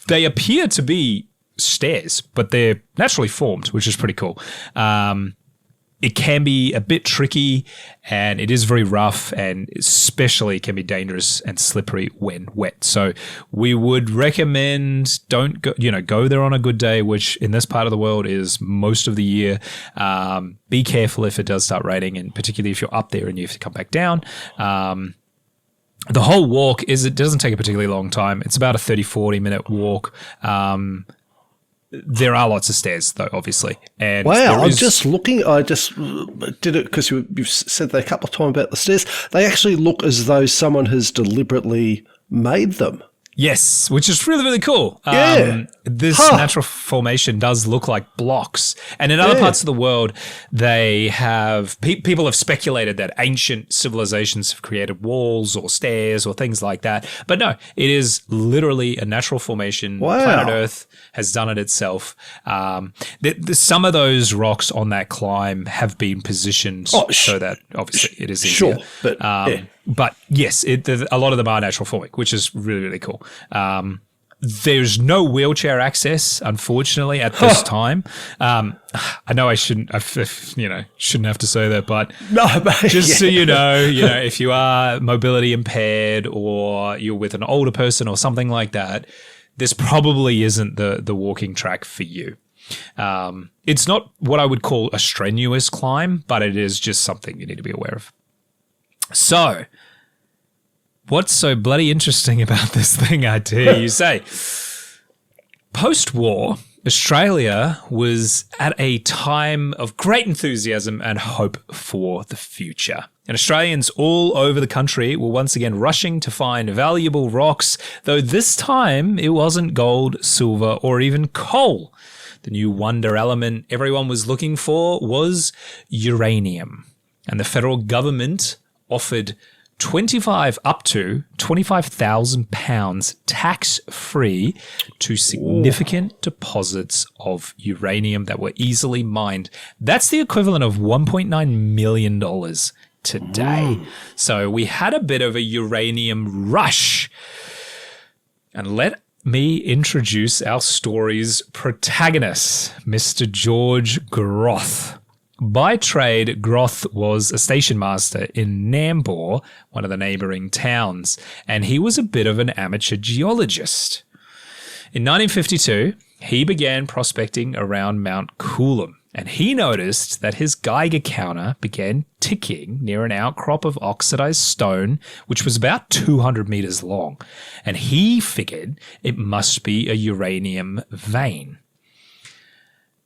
Speaker 1: they appear to be stairs, but they're naturally formed, which is pretty cool. It can be a bit tricky, and it is very rough, and especially can be dangerous and slippery when wet. So we would recommend don't go there on a good day, which in this part of the world is most of the year. Be careful if it does start raining, and particularly if you're up there and you have to come back down. The whole walk it doesn't take a particularly long time. It's about a 30-40 minute walk. There are lots of stairs, though, obviously. And
Speaker 2: wow, I'm just looking. I just did it because you've said that a couple of times about the stairs. They actually look as though someone has deliberately made them.
Speaker 1: Yes, which is really, really cool.
Speaker 2: Yeah.
Speaker 1: This natural formation does look like blocks. And in other parts of the world, they have people have speculated that ancient civilizations have created walls or stairs or things like that. But no, it is literally a natural formation.
Speaker 2: Wow.
Speaker 1: Planet Earth has done it itself. Some of those rocks on that climb have been positioned so that obviously it is easier.
Speaker 2: Sure, but
Speaker 1: But yes, a lot of them are natural forming, which is really, really cool. There's no wheelchair access, unfortunately, at this time. I know I shouldn't have to say that, but just so you know, if you are mobility impaired or you're with an older person or something like that, this probably isn't the walking track for you. It's not what I would call a strenuous climb, but it is just something you need to be aware of. So, what's so bloody interesting about this thing, I dare you say? Post-war, Australia was at a time of great enthusiasm and hope for the future. And Australians all over the country were once again rushing to find valuable rocks, though this time it wasn't gold, silver, or even coal. The new wonder element everyone was looking for was uranium. And the federal government offered up to £25,000 tax-free to significant deposits of uranium that were easily mined. That's the equivalent of $1.9 million today. So we had a bit of a uranium rush. And let me introduce our story's protagonist, Mr. George Groth. By trade, Groth was a station master in Nambour, one of the neighbouring towns, and he was a bit of an amateur geologist. In 1952, he began prospecting around Mount Coolum, and he noticed that his Geiger counter began ticking near an outcrop of oxidized stone, which was about 200 meters long, and he figured it must be a uranium vein.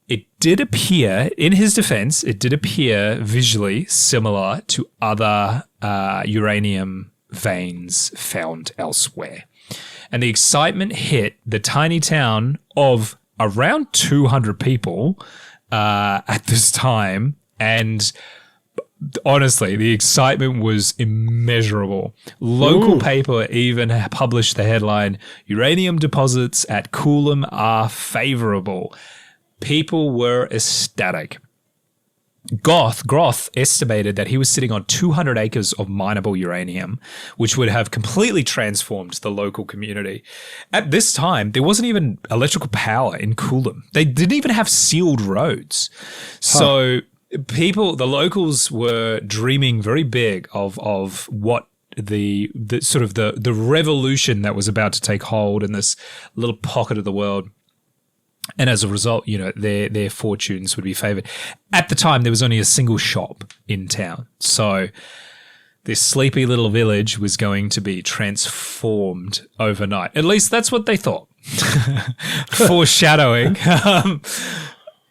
Speaker 1: It did appear, in his defense, visually similar to other uranium veins found elsewhere. And the excitement hit the tiny town of around 200 people at this time. And honestly, the excitement was immeasurable. Local paper even published the headline, "Uranium deposits at Coolum are favorable." People were ecstatic. Groth estimated that he was sitting on 200 acres of mineable uranium, which would have completely transformed the local community. At this time, there wasn't even electrical power in Coolum. They didn't even have sealed roads. So the locals were dreaming very big of what the sort of the revolution that was about to take hold in this little pocket of the world. And as a result, their fortunes would be favored. At the time, there was only a single shop in town. So this sleepy little village was going to be transformed overnight. At least that's what they thought. Foreshadowing.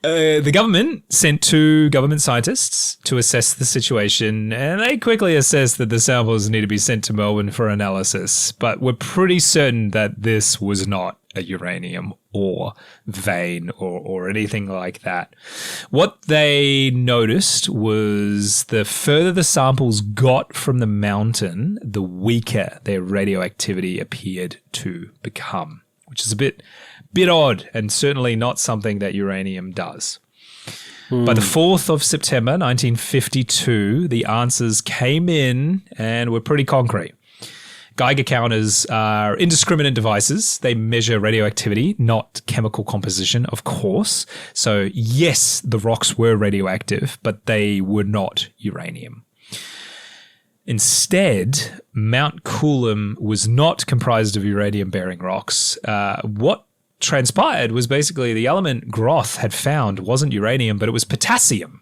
Speaker 1: The government sent 2 government scientists to assess the situation, and they quickly assessed that the samples need to be sent to Melbourne for analysis. But we're pretty certain that this was not a uranium ore vein or anything like that. What they noticed was the further the samples got from the mountain, the weaker their radioactivity appeared to become, which is a bit odd and certainly not something that uranium does. By the 4th of September 1952, the answers came in and were pretty concrete. Geiger counters are indiscriminate devices. They measure radioactivity, not chemical composition, of course. So yes, the rocks were radioactive, but they were not uranium. Instead, Mount Coolum was not comprised of uranium-bearing rocks. What transpired was basically the element Groth had found wasn't uranium, but it was potassium,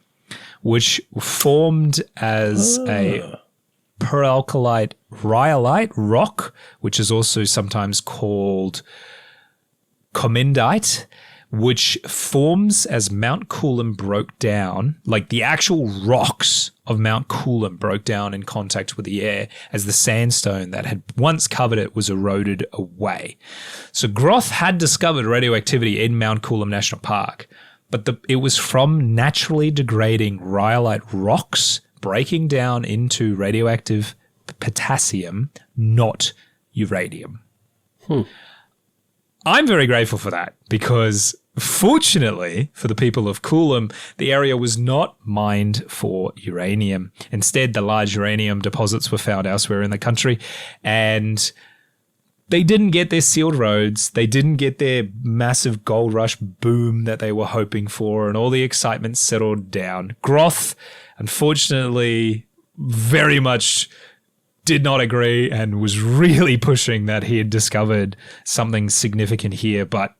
Speaker 1: which formed as a peralkalite rhyolite rock, which is also sometimes called comendite, which forms as Mount Coolum broke down, like the actual rocks of Mount Coolum broke down in contact with the air as the sandstone that had once covered it was eroded away. So Groth had discovered radioactivity in Mount Coolum National Park, but it was from naturally degrading rhyolite rocks breaking down into radioactive potassium, not uranium. I'm very grateful for that because Fortunately for the people of Coolum, the area was not mined for uranium. Instead, the large uranium deposits were found elsewhere in the country, and they didn't get their sealed roads. They didn't get their massive gold rush boom that they were hoping for, and all the excitement settled down. Groth, unfortunately, very much did not agree and was really pushing that he had discovered something significant here, but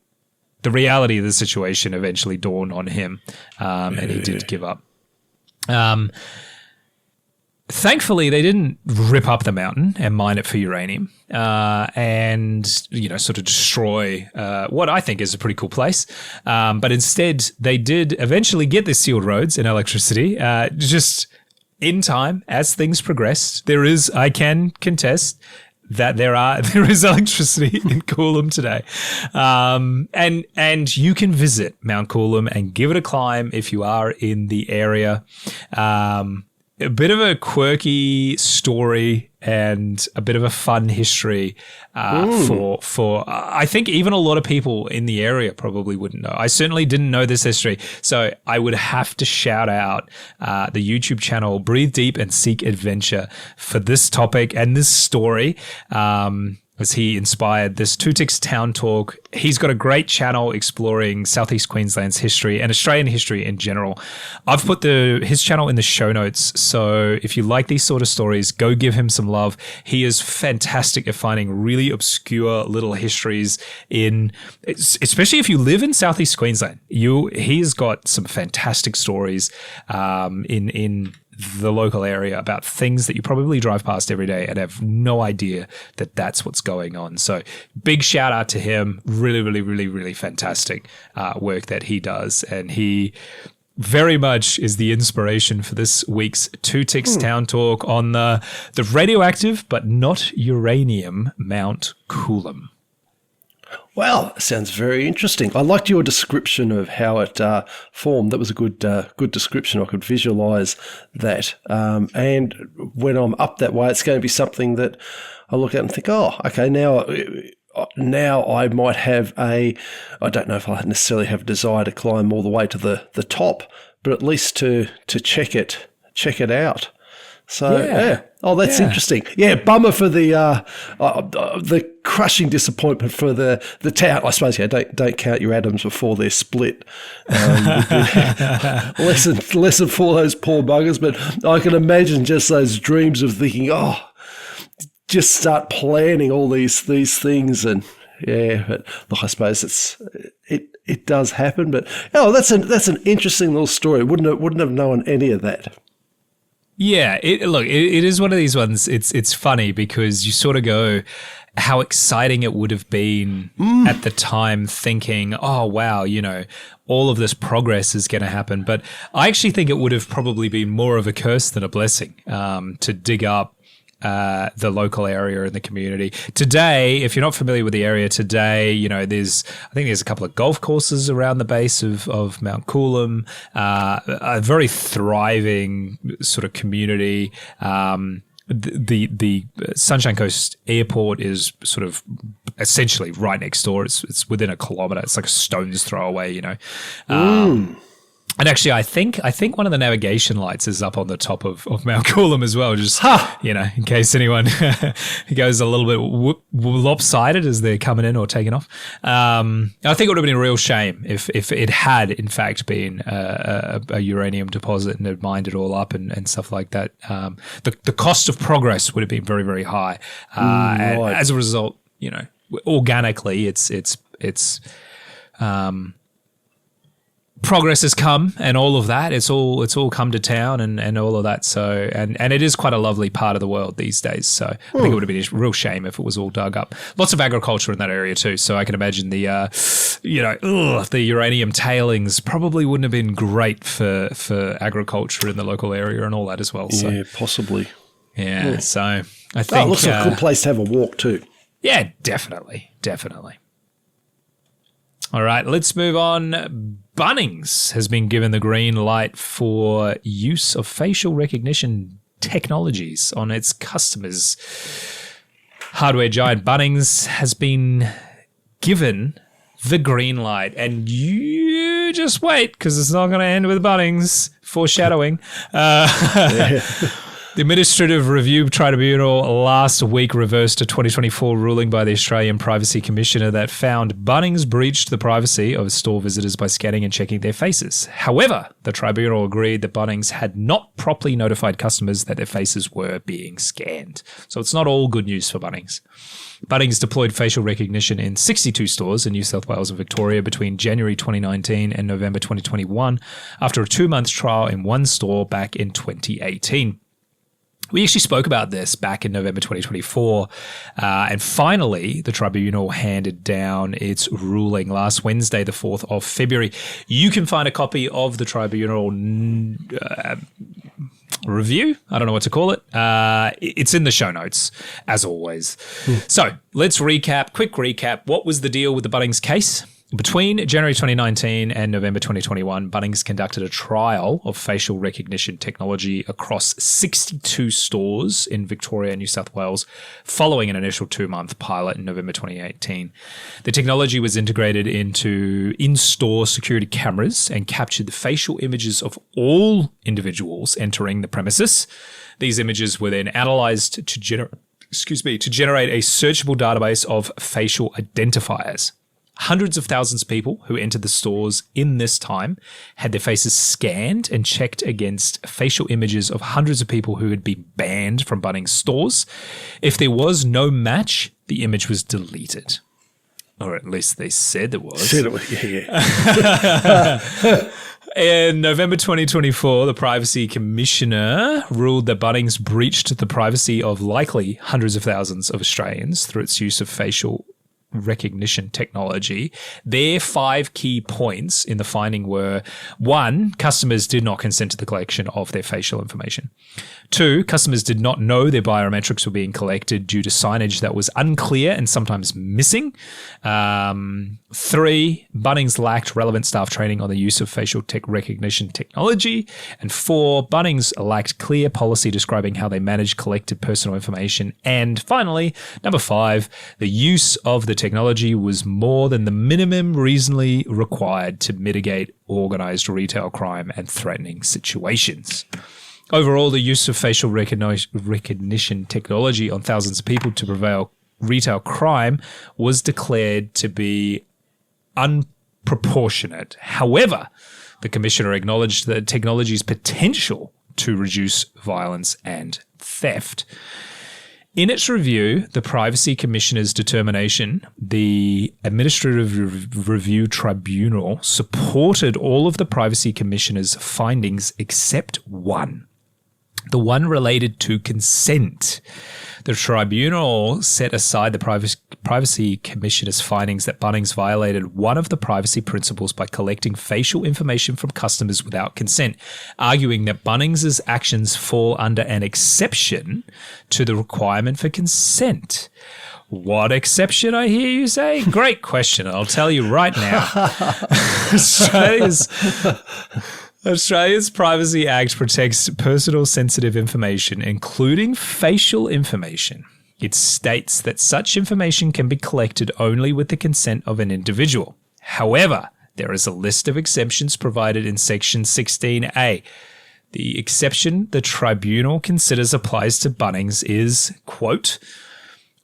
Speaker 1: the reality of the situation eventually dawned on him, and he did give up. Thankfully, they didn't rip up the mountain and mine it for uranium, and sort of destroy what I think is a pretty cool place. But instead, they did eventually get the sealed roads and electricity. Just in time, as things progressed, I can contest that there is electricity in Coolum today. And you can visit Mount Coolum and give it a climb if you are in the area. A bit of a quirky story and a bit of a fun history for I think even a lot of people in the area probably wouldn't know. I certainly didn't know this history, so I would have to shout out the YouTube channel Breathe Deep and Seek Adventure for this topic and this story. As he inspired this Two Ticks Town Talk. He's got a great channel exploring Southeast Queensland's history and Australian history in general. I've put his channel in the show notes, so if you like these sort of stories, go give him some love. He is fantastic at finding really obscure little histories especially if you live in Southeast Queensland. He's got some fantastic stories in the local area about things that you probably drive past every day and have no idea that that's what's going on. So big shout out to him. Really, really, really, really fantastic work that he does. And he very much is the inspiration for this week's Two Ticks Town Talk on the radioactive but not uranium Mount Coolum.
Speaker 2: Well, sounds very interesting. I liked your description of how it formed. That was a good description. I could visualise that. And when I'm up that way, it's going to be something that I look at and think, oh, okay, now I might have I don't know if I necessarily have a desire to climb all the way to the top, but at least to check it out. So, yeah. Oh, that's interesting. Yeah, bummer for the crushing disappointment for the town. I suppose, don't count your atoms before they're split. Lesson for those poor buggers. But I can imagine just those dreams of thinking, just start planning all these things. And, but look, I suppose it does happen. But, that's an interesting little story. Wouldn't have known any of that.
Speaker 1: Yeah, it is one of these ones. It's funny because you sort of go, how exciting it would have been at the time thinking, oh, wow, all of this progress is going to happen. But I actually think it would have probably been more of a curse than a blessing to dig up the local area and the community. Today, if you're not familiar with the area today, I think there's a couple of golf courses around the base of Mount Coolum, a very thriving sort of community. The Sunshine Coast Airport is sort of essentially right next door. It's within a kilometre. It's like a stone's throw away, And actually, I think one of the navigation lights is up on the top of Mount Coolum as well, just, in case anyone goes a little bit lopsided as they're coming in or taking off. I think it would have been a real shame if it had, in fact, been a uranium deposit and had mined it all up and stuff like that. The cost of progress would have been very, very high. And as a result, organically, it's progress has come and all of that. It's all come to town and all of that. So and it is quite a lovely part of the world these days. So I think it would have been a real shame if it was all dug up. Lots of agriculture in that area too. So I can imagine the uranium tailings probably wouldn't have been great for agriculture in the local area and all that as well. So,
Speaker 2: yeah, possibly.
Speaker 1: Yeah. So I think
Speaker 2: it looks like a good place to have a walk too.
Speaker 1: Yeah, definitely. All right, let's move on. Bunnings has been given the green light for use of facial recognition technologies on its customers. Hardware giant Bunnings has been given the green light. And you just wait, because it's not going to end with Bunnings. Foreshadowing. The Administrative Review Tribunal last week reversed a 2024 ruling by the Australian Privacy Commissioner that found Bunnings breached the privacy of store visitors by scanning and checking their faces. However, the tribunal agreed that Bunnings had not properly notified customers that their faces were being scanned. So it's not all good news for Bunnings. Bunnings deployed facial recognition in 62 stores in New South Wales and Victoria between January 2019 and November 2021 after a 2-month trial in one store back in 2018. We actually spoke about this back in November 2024, and finally the tribunal handed down its ruling last Wednesday, the 4th of February. You can find a copy of the tribunal review. I don't know what to call it. It's in the show notes, as always. So let's quick recap. What was the deal with the Bunnings case? Between January 2019 and November 2021, Bunnings conducted a trial of facial recognition technology across 62 stores in Victoria and New South Wales, following an initial 2-month pilot in November 2018. The technology was integrated into in-store security cameras and captured the facial images of all individuals entering the premises. These images were then analysed to generate a searchable database of facial identifiers. Hundreds of thousands of people who entered the stores in this time had their faces scanned and checked against facial images of hundreds of people who had been banned from Bunnings stores. If there was no match, the image was deleted. Or at least they said there was.
Speaker 2: Yeah.
Speaker 1: In November 2024, the Privacy Commissioner ruled that Bunnings breached the privacy of likely hundreds of thousands of Australians through its use of facial recognition technology. Their 5 key points in the finding were: 1, customers did not consent to the collection of their facial information. 2, customers did not know their biometrics were being collected due to signage that was unclear and sometimes missing. 3, Bunnings lacked relevant staff training on the use of facial recognition technology. And 4, Bunnings lacked clear policy describing how they manage collected personal information. And finally, number 5, the use of the technology was more than the minimum reasonably required to mitigate organised retail crime and threatening situations. Overall, the use of facial recognition technology on thousands of people to prevail retail crime was declared to be unproportionate. However, the Commissioner acknowledged the technology's potential to reduce violence and theft. In its review, the Privacy Commissioner's determination, the Administrative Review Tribunal supported all of the Privacy Commissioner's findings except one. The one related to consent. The tribunal set aside the Privacy Commissioner's findings that Bunnings violated one of the privacy principles by collecting facial information from customers without consent, arguing that Bunnings' actions fall under an exception to the requirement for consent. What exception, I hear you say? Great question. I'll tell you right now. Australia's Privacy Act protects personal sensitive information, including facial information. It states that such information can be collected only with the consent of an individual. However, there is a list of exemptions provided in Section 16A. The exception the tribunal considers applies to Bunnings is, quote,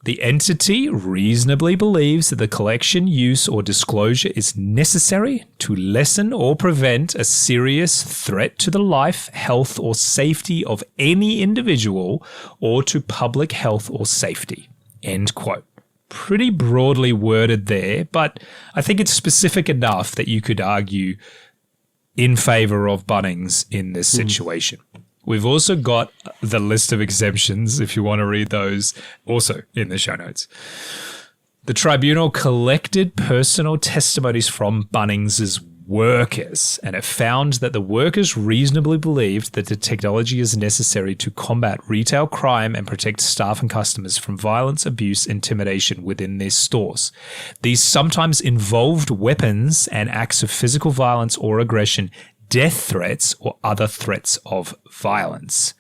Speaker 1: the entity reasonably believes that the collection, use, or disclosure is necessary to lessen or prevent a serious threat to the life, health, or safety of any individual or to public health or safety, end quote. Pretty broadly worded there, but I think it's specific enough that you could argue in favour of Bunnings in this situation. We've also got the list of exemptions, if you want to read those, also in the show notes. The tribunal collected personal testimonies from Bunnings' workers, and it found that the workers reasonably believed that the technology is necessary to combat retail crime and protect staff and customers from violence, abuse, intimidation within their stores. These sometimes involved weapons and acts of physical violence or aggression, death threats, or other threats of violence.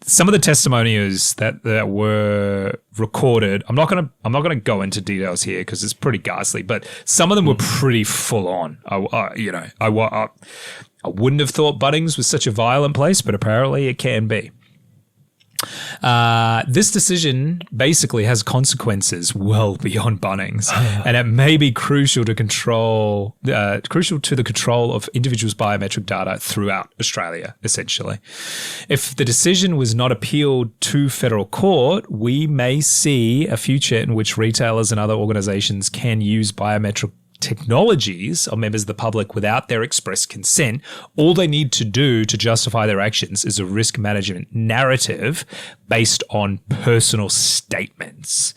Speaker 1: some of the testimonials that were recorded, I'm not gonna go into details here because it's pretty ghastly, but some of them were pretty full on. I wouldn't have thought Bunnings was such a violent place, but apparently it can be. This decision basically has consequences well beyond Bunnings, and it may be crucial to the control of individuals' biometric data throughout Australia, essentially. If the decision was not appealed to federal court, we may see a future in which retailers and other organizations can use biometric technologies on members of the public without their express consent. All they need to do to justify their actions is a risk management narrative based on personal statements.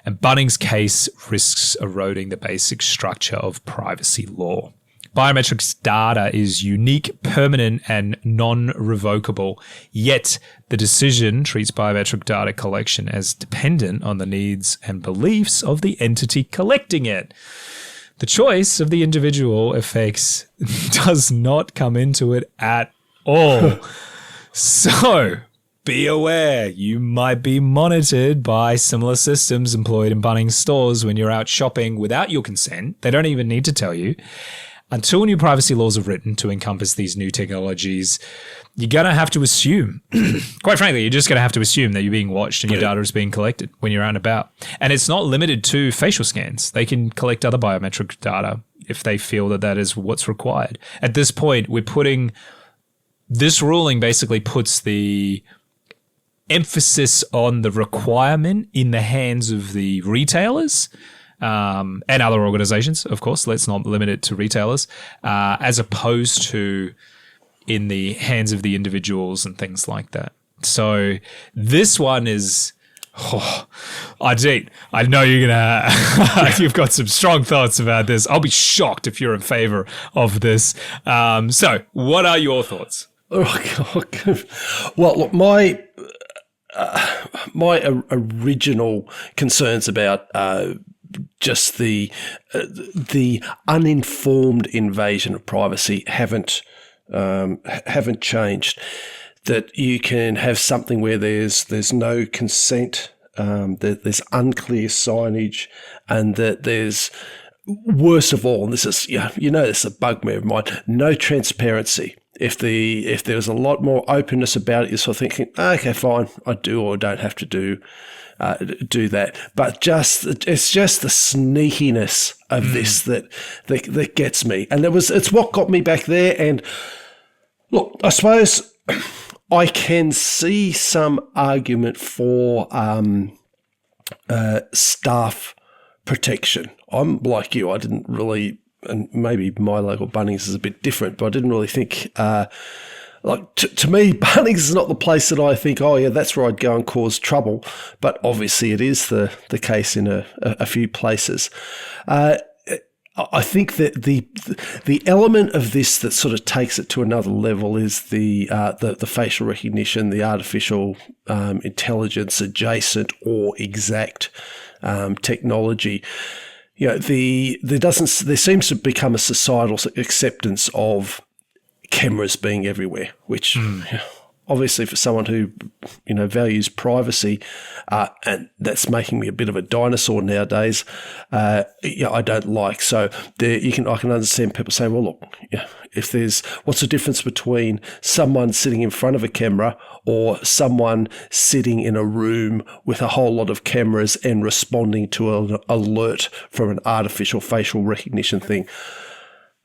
Speaker 1: And Bunnings' case risks eroding the basic structure of privacy law. Biometrics data is unique, permanent, and non-revocable, yet the decision treats biometric data collection as dependent on the needs and beliefs of the entity collecting it. The choice of the individual effects does not come into it at all. So be aware, you might be monitored by similar systems employed in Bunnings stores when you're out shopping without your consent. They don't even need to tell you. Until new privacy laws are written to encompass these new technologies, you're going to have to assume, quite frankly, you're just going to have to assume that you're being watched and your data is being collected when you're out and about. And it's not limited to facial scans. They can collect other biometric data if they feel that that is what's required. At this point, this ruling basically puts the emphasis on the requirement in the hands of the retailers and other organizations, of course. Let's not limit it to retailers, as opposed to in the hands of the individuals and things like that. So this one is, Ardeet, I know you're you've got some strong thoughts about this. I'll be shocked if you're in favor of this. So what are your thoughts?
Speaker 2: Well, look, my original concerns about just the uninformed invasion of privacy haven't changed. That you can have something where there's no consent, that there's unclear signage, and that there's, worst of all, and this is this is a bugbear of mine, no transparency. If there was a lot more openness about it, you're sort of thinking, okay, fine, I do or don't have to do that. But it's just the sneakiness of this that gets me. And it's what got me back there. And look, I suppose I can see some argument for staff protection. I'm like you, I didn't really, and maybe my local Bunnings is a bit different, but I didn't really think, to me, Bunnings is not the place that I think, oh yeah, that's where I'd go and cause trouble. But obviously it is the case in a few places. I think that the element of this that sort of takes it to another level is the facial recognition, the artificial intelligence adjacent or exact technology. There seems to become a societal acceptance of cameras being everywhere, which obviously for someone who values privacy, and that's making me a bit of a dinosaur nowadays. I don't like. So I can understand people saying, well, look, what's the difference between someone sitting in front of a camera or someone sitting in a room with a whole lot of cameras and responding to an alert from an artificial facial recognition thing?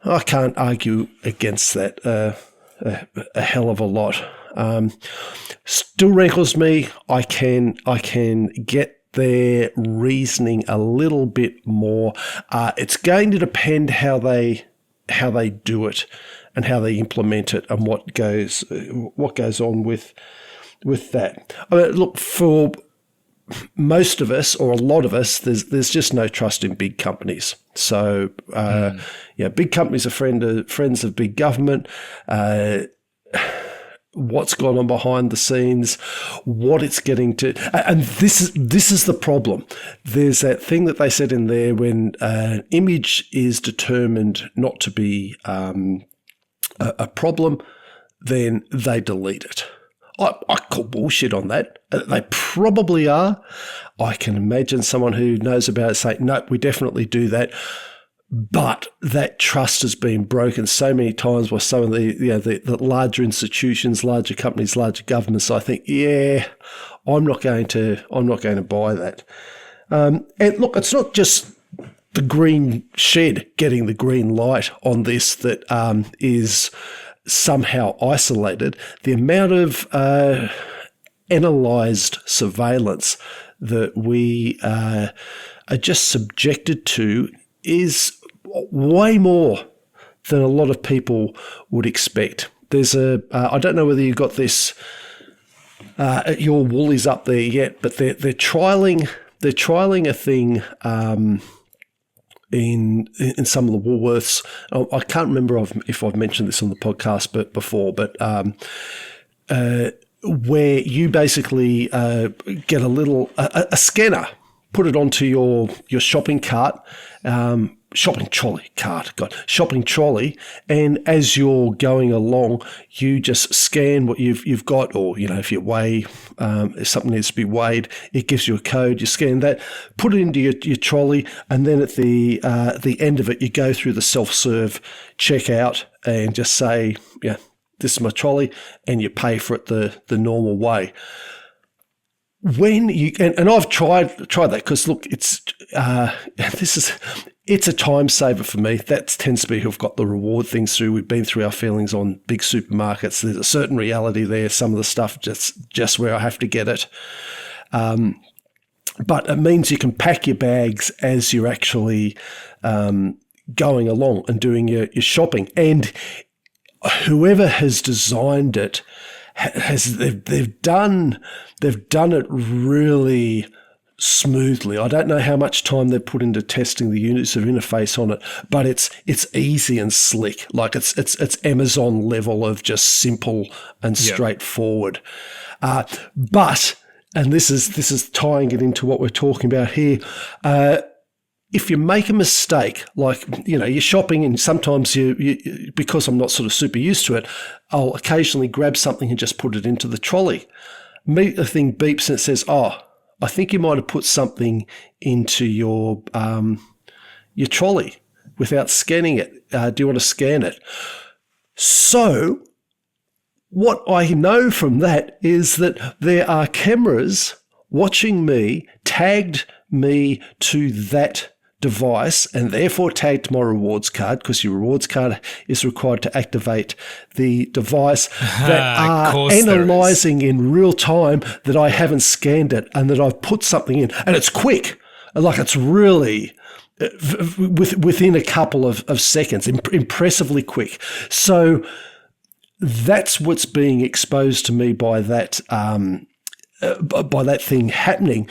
Speaker 2: I can't argue against that a hell of a lot. Still rankles me. I can get their reasoning a little bit more. It's going to depend how they do it and how they implement it and what goes on with that. I mean, look, for most of us or a lot of us, there's just no trust in big companies. So big companies are friends of big government. What's gone on behind the scenes, what it's getting to, and this is the problem. There's that thing that they said in there, when an image is determined not to be a problem, then they delete it. I call bullshit on that. They probably are. I can imagine someone who knows about it saying, no, we definitely do that. But that trust has been broken so many times by some of the larger institutions, larger companies, larger governments. I think, I'm not going to buy that. And look, it's not just the green shed getting the green light on this that is somehow isolated. The amount of analysed surveillance that we are just subjected to is way more than a lot of people would expect. There's I don't know whether you got this at your Woolies up there yet, but they're trialling a thing in some of the Woolworths. I can't remember if I've mentioned this on the podcast before, but where you basically get a scanner, put it onto your shopping cart, shopping trolley, and as you're going along, you just scan what you've got, or if you weigh, if something needs to be weighed, it gives you a code. You scan that, put it into your trolley, and then at the end of it, you go through the self-serve checkout and just say, this is my trolley, and you pay for it the normal way. When you and I've tried that because look, it's a time saver for me. That tends to be who've got the reward things through. We've been through our feelings on big supermarkets. There's a certain reality there. Some of the stuff just where I have to get it. But it means you can pack your bags as you're actually going along and doing your shopping. And whoever has designed it they've done it really smoothly. I don't know how much time they've put into testing the user interface on it, but it's easy and slick. Like it's Amazon level of just simple and straightforward. But and this is tying it into what we're talking about here. If you make a mistake, like, you're shopping and sometimes you because I'm not sort of super used to it, I'll occasionally grab something and just put it into the trolley. The thing beeps and it says, I think you might have put something into your trolley without scanning it. Do you want to scan it? So what I know from that is that there are cameras watching me, tagged me to that device, and therefore tagged my rewards card, because your rewards card is required to activate the device, that are analysing in real time that I haven't scanned it and that I've put something in. And it's quick. Like, it's really within a couple of seconds, impressively quick. So that's what's being exposed to me by that thing happening.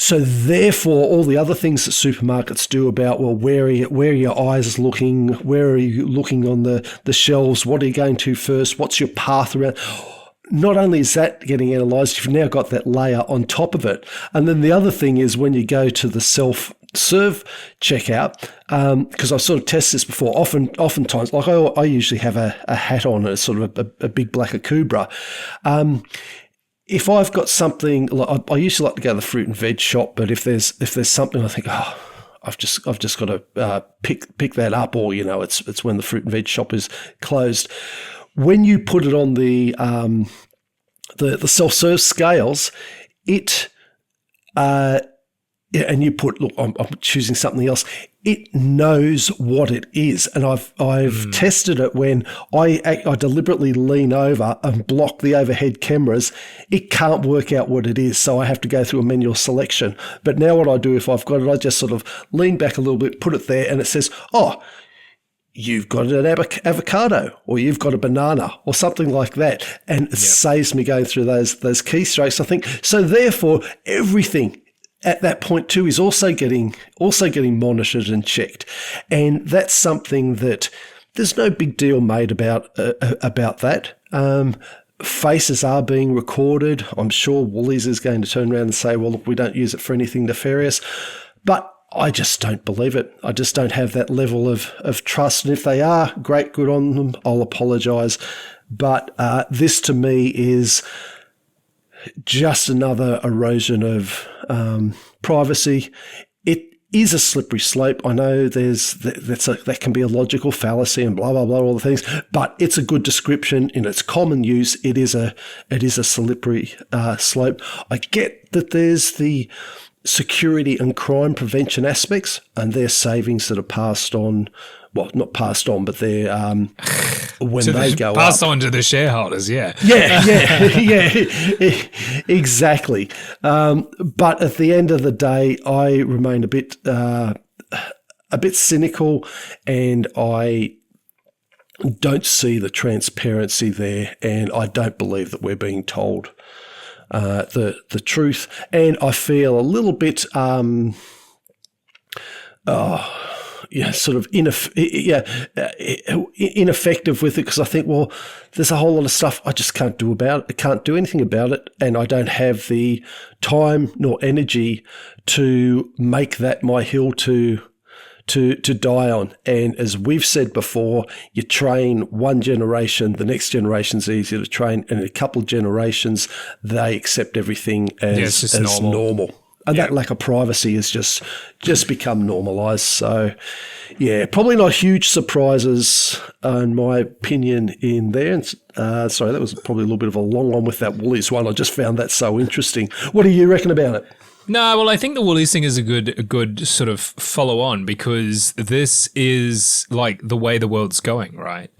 Speaker 2: So therefore, all the other things that supermarkets do about, well, where are your eyes looking? Where are you looking on the shelves? What are you going to first? What's your path around? Not only is that getting analysed, you've now got that layer on top of it. And then the other thing is when you go to the self-serve checkout, because I've sort of tested this before, oftentimes, like I usually have a hat on, a sort of a big black Akubra. If I've got something, like I usually like to go to the fruit and veg shop, but if there's something I think, I've just got to pick that up, or it's when the fruit and veg shop is closed. When you put it on the self-serve scales, and you put, look, I'm choosing something else, it knows what it is. And I've tested it when I deliberately lean over and block the overhead cameras. It can't work out what it is, so I have to go through a manual selection. But now what I do, if I've got it, I just sort of lean back a little bit, put it there, and it says, you've got an avocado, or you've got a banana, or something like that. And it saves me going through those keystrokes, I think. So therefore, everything at that point too is also getting monitored and checked. And that's something that there's no big deal made about that. Faces are being recorded. I'm sure Woolies is going to turn around and say, well, look, we don't use it for anything nefarious. But I just don't believe it. I just don't have that level of trust. And if they are, great, good on them. I'll apologise. But this to me is just another erosion of privacy. It is a slippery slope. I know that can be a logical fallacy and blah blah blah, all the things, but it's a good description in its common use. It is a slippery slope. I get that there's the security and crime prevention aspects, and their savings that are passed on. Well, not passed on, but they're when they go
Speaker 1: passed
Speaker 2: up.
Speaker 1: on to the shareholders. Yeah,
Speaker 2: yeah, exactly. But at the end of the day, I remain a bit cynical, and I don't see the transparency there, and I don't believe that we're being told the truth, and I feel a little bit sort of ineffective with it, because I think, well, there's a whole lot of stuff I just can't do about it. I can't do anything about it, and I don't have the time nor energy to make that my hill to die on. And as we've said before, you train one generation, the next generation's easier to train, and in a couple of generations, they accept everything as normal. And that lack of privacy has just become normalised. So, yeah, probably not huge surprises, in my opinion, in there. And, sorry, that was probably a little bit of a long one with that Woolies one. I just found that so interesting. What do you reckon about it?
Speaker 1: No, well, I think the Woolies thing is a good sort of follow on, because this is like the way the world's going, right?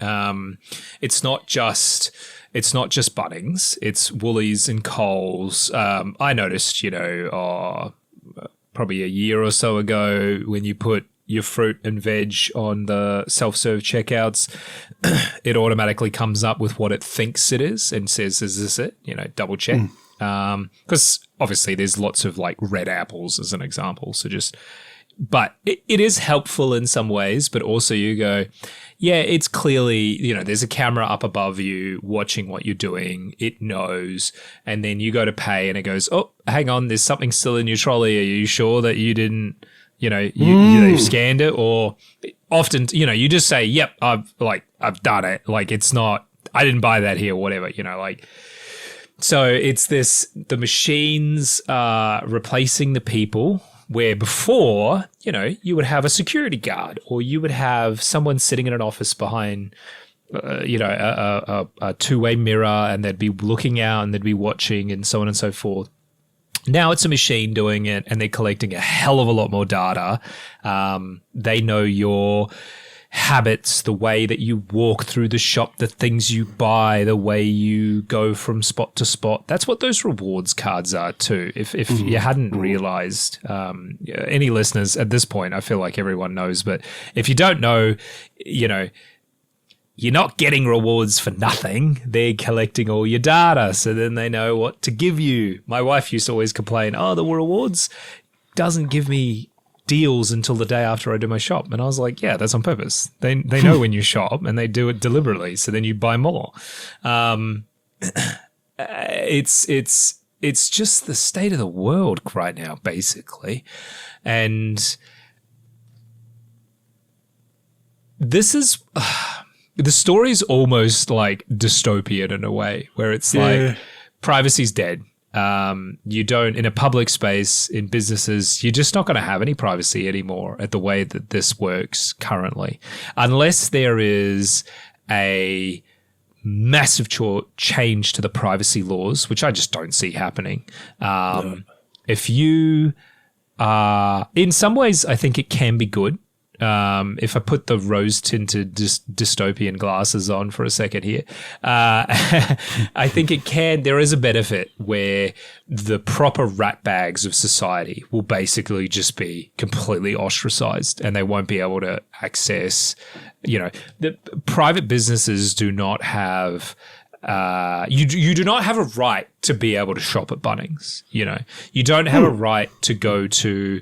Speaker 1: It's not just Bunnings, it's Woolies and Coles. I noticed, probably a year or so ago, when you put your fruit and veg on the self-serve checkouts, it automatically comes up with what it thinks it is and says, is this it? Double check. Because obviously there's lots of like red apples as an example. But it is helpful in some ways, but also you go, yeah, it's clearly, there's a camera up above you watching what you're doing. It knows. And then you go to pay and it goes, oh, hang on, there's something still in your trolley. Are you sure that you didn't, you scanned it? Or often, you just say, yep, I've done it. Like, it's not, I didn't buy that here, whatever, So it's the machines are replacing the people, where before, you would have a security guard, or you would have someone sitting in an office behind, a two-way mirror, and they'd be looking out and they'd be watching and so on and so forth. Now it's a machine doing it, and they're collecting a hell of a lot more data. They know your habits, the way that you walk through the shop, the things you buy, the way you go from spot to spot. That's what those rewards cards are too. If you hadn't realized, any listeners at this point, I feel like everyone knows, but if you don't know, you're not getting rewards for nothing. They're collecting all your data, so then they know what to give you. My wife used to always complain, the rewards doesn't give me deals until the day after I do my shop. And I was like, yeah, that's on purpose. They know when you shop, and they do it deliberately, so then you buy more. It's just the state of the world right now, basically. And this is the story's almost like dystopian in a way, where it's like privacy's dead. You don't, in a public space, in businesses, you're just not going to have any privacy anymore at the way that this works currently, unless there is a massive change to the privacy laws, which I just don't see happening. If you in some ways, I think it can be good. If I put the rose-tinted dystopian glasses on for a second here, I think there is a benefit where the proper rat bags of society will basically just be completely ostracized, and they won't be able to access, the private businesses do not have, you do not have a right to be able to shop at Bunnings. You don't have a right to go to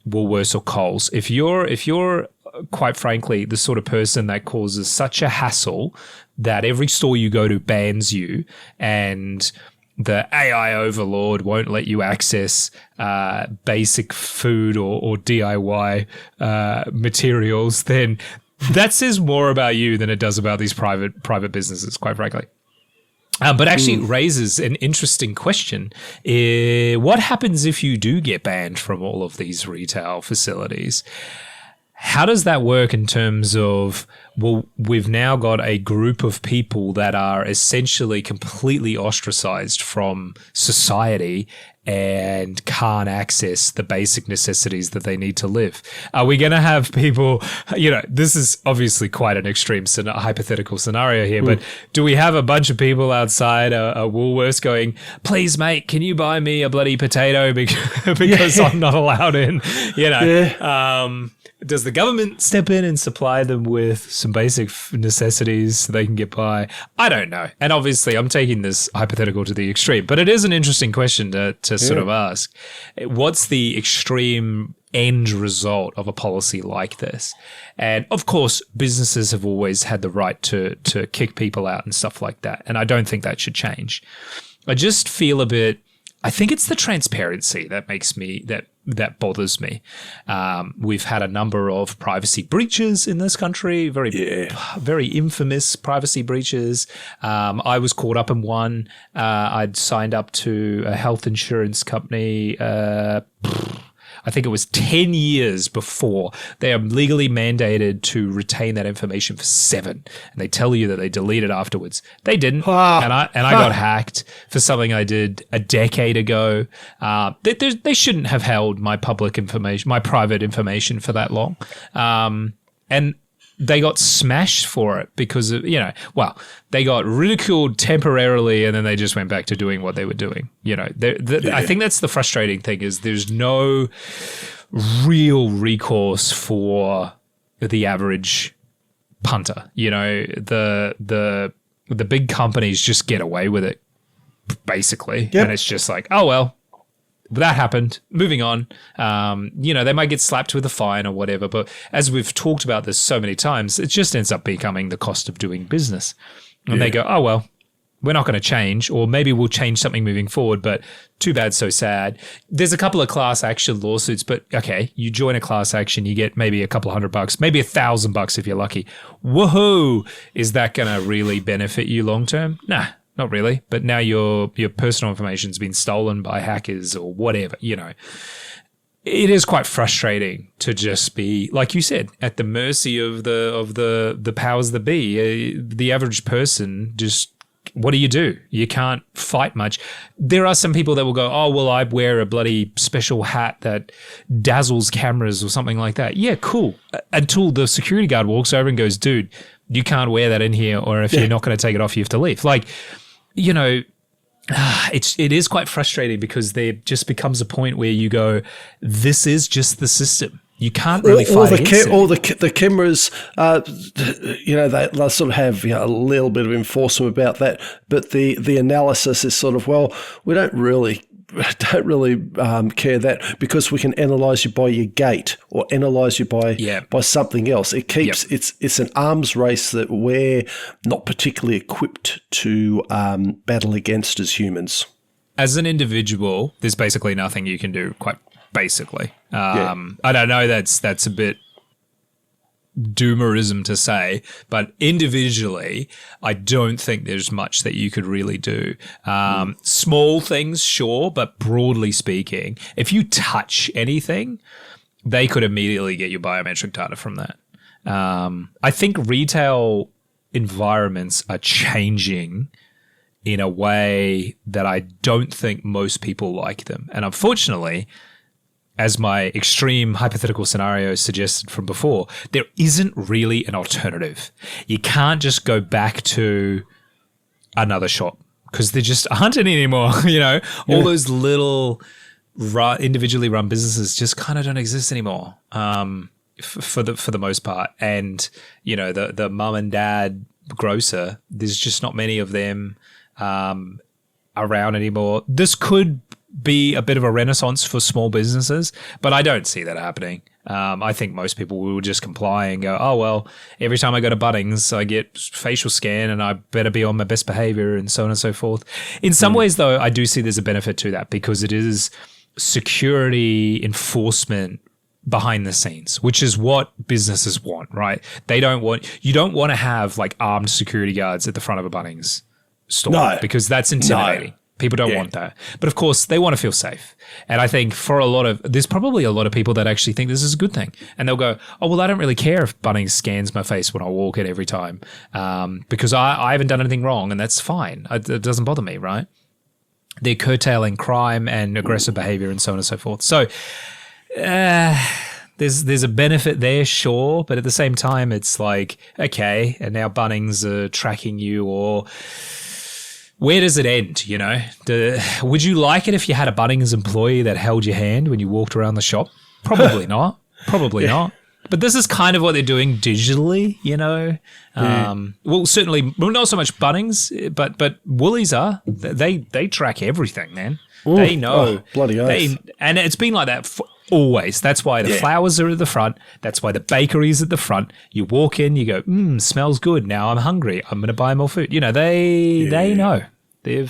Speaker 1: Woolworths or Coles. If you're quite frankly the sort of person that causes such a hassle that every store you go to bans you, and the AI overlord won't let you access basic food or DIY materials, then that says more about you than it does about these private businesses, quite frankly. But actually raises an interesting question. What happens if you do get banned from all of these retail facilities? How does that work in terms of, well, we've now got a group of people that are essentially completely ostracized from society and can't access the basic necessities that they need to live? Are we going to have people, this is obviously quite an extreme hypothetical scenario here, but do we have a bunch of people outside a Woolworths going, please, mate, can you buy me a bloody potato because I'm not allowed in? Does the government step in and supply them with some basic necessities so they can get by? I don't know. And obviously, I'm taking this hypothetical to the extreme, but it is an interesting question to sort of ask. What's the extreme end result of a policy like this? And of course, businesses have always had the right to kick people out and stuff like that. And I don't think that should change. I just feel I think it's the transparency that makes that bothers me. We've had a number of privacy breaches in this country, very infamous privacy breaches. I was caught up in one. I'd signed up to a health insurance company, I think it was 10 years before. They are legally mandated to retain that information for 7, and they tell you that they delete it afterwards. They didn't, and I got hacked for something I did a decade ago. They shouldn't have held my public information, my private information, for that long, and they got smashed for it because of, they got ridiculed temporarily and then they just went back to doing what they were doing. I think that's the frustrating thing, is there's no real recourse for the average punter. The big companies just get away with it, basically. Yep. And it's just like, oh, well, that happened. Moving on. They might get slapped with a fine or whatever, but as we've talked about this so many times, it just ends up becoming the cost of doing business. And they go, oh, well, we're not going to change, or maybe we'll change something moving forward, but too bad, so sad. There's a couple of class action lawsuits, but okay, you join a class action, you get maybe a couple of $100, maybe $1,000 if you're lucky. Woohoo! Is that going to really benefit you long term? Nah. Not really, but now your personal information's been stolen by hackers or whatever, It is quite frustrating to just be, like you said, at the mercy of the powers that be. The average person just, what do? You can't fight much. There are some people that will go, oh, well, I wear a bloody special hat that dazzles cameras or something like that. Yeah, cool. Until the security guard walks over and goes, dude, you can't wear that in here, or if you're not going to take it off, you have to leave. Like, it is quite frustrating because there just becomes a point where you go, this is just the system. You can't really fight against it.
Speaker 2: All the cameras, they sort of have a little bit of enforcement about that, but the analysis is sort of, well, we don't really care that, because we can analyze you by your gait or analyze you by something else. It keeps it's an arms race that we're not particularly equipped to battle against as humans.
Speaker 1: As an individual, there's basically nothing you can do, quite basically. I don't know, that's a bit doomerism to say, but individually, I don't think there's much that you could really do. Small things, sure, but broadly speaking, if you touch anything, they could immediately get your biometric data from that. I think retail environments are changing in a way that I don't think most people like them. And unfortunately, as my extreme hypothetical scenario suggested from before, there isn't really an alternative. You can't just go back to another shop because there just aren't any anymore. All those little individually run businesses just kind of don't exist anymore for the most part. And, the mum and dad grocer, there's just not many of them around anymore. This could be a bit of a renaissance for small businesses, but I don't see that happening. I think most people will just comply and go, oh, well, every time I go to Bunnings, I get facial scan and I better be on my best behavior and so on and so forth. In some ways, though, I do see there's a benefit to that because it is security enforcement behind the scenes, which is what businesses want, right? You don't want to have like armed security guards at the front of a Bunnings store
Speaker 2: No.
Speaker 1: because that's intimidating.
Speaker 2: No.
Speaker 1: People don't want that. But of course, they want to feel safe. And I think there's probably a lot of people that actually think this is a good thing. And they'll go, oh, well, I don't really care if Bunnings scans my face when I walk in every time because I haven't done anything wrong and that's fine. It doesn't bother me, right? They're curtailing crime and aggressive behavior and so on and so forth. So there's a benefit there, sure. But at the same time, it's like, okay, and now Bunnings are tracking you or... Where does it end, you know? Would you like it if you had a Bunnings employee that held your hand when you walked around the shop? Probably not. Probably not. But this is kind of what they're doing digitally, you know? Well, certainly, not so much Bunnings, but Woolies are. They track everything, man.
Speaker 2: Ooh,
Speaker 1: they know.
Speaker 2: Oh, bloody oath.
Speaker 1: And it's been like that for always. That's why the flowers are at the front. That's why the bakery is at the front. You walk in, you go, smells good. Now I'm hungry. I'm going to buy more food. You know, they know. They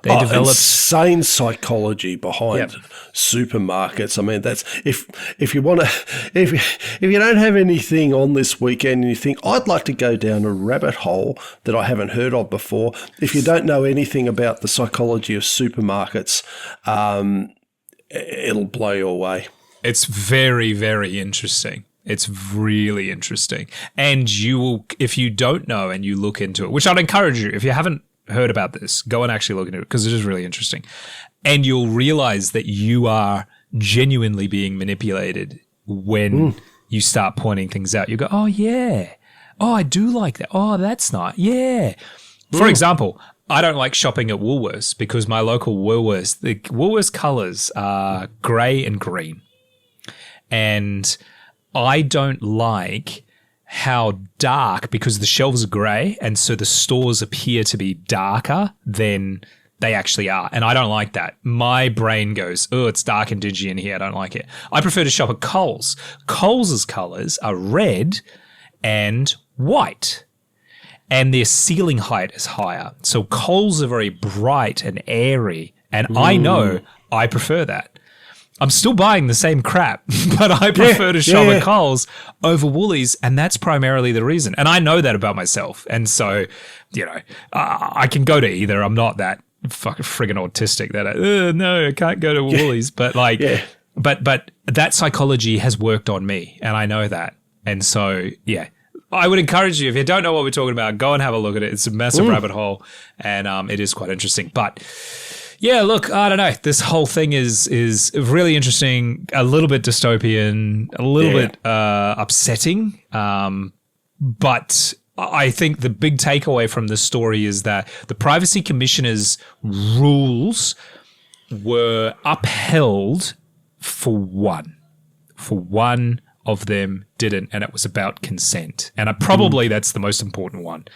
Speaker 1: developed
Speaker 2: insane psychology behind supermarkets. I mean, that's if you want to, if you don't have anything on this weekend and you think I'd like to go down a rabbit hole that I haven't heard of before, if you don't know anything about the psychology of supermarkets, it'll blow you away.
Speaker 1: It's very, very interesting. It's really interesting. And you will, if you don't know and you look into it, which I'd encourage you, if you haven't heard about this, go and actually look into it because it is really interesting. And you'll realize that you are genuinely being manipulated when you start pointing things out. You go, oh, yeah. Oh, I do like that. Oh, that's nice. Yeah. For example, I don't like shopping at Woolworths because my local Woolworths, the Woolworths colours are grey and green. And I don't like how dark, because the shelves are grey and so the stores appear to be darker than they actually are. And I don't like that. My brain goes, oh, it's dark and dingy in here. I don't like it. I prefer to shop at Coles. Coles' colours are red and white. And their ceiling height is higher. So Coles are very bright and airy. And I know I prefer that. I'm still buying the same crap, but I prefer to shop at Coles over Woolies, and that's primarily the reason. And I know that about myself. And so, you know, I can go to either. I'm not that fucking friggin' autistic that no, I can't go to Woolies. But like, but that psychology has worked on me, and I know that. And so, yeah. I would encourage you, if you don't know what we're talking about, go and have a look at it. It's a massive rabbit hole, and it is quite interesting. But yeah, look, I don't know. This whole thing is really interesting, a little bit dystopian, a little bit upsetting. But I think the big takeaway from this story is that the Privacy Commissioner's rules were upheld for one. For one of them didn't, and it was about consent. And probably that's the most important one.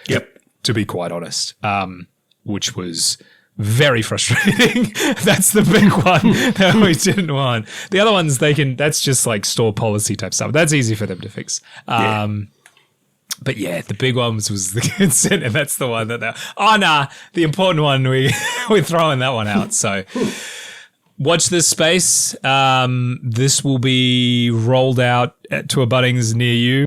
Speaker 2: Yep.
Speaker 1: To be quite honest, which was very frustrating. That's the big one that we didn't want. The other ones, that's just like store policy type stuff. That's easy for them to fix. But yeah, the big one was the consent, and that's the one that the important one, we're throwing that one out. So watch this space. This will be rolled out to a Bunnings near you.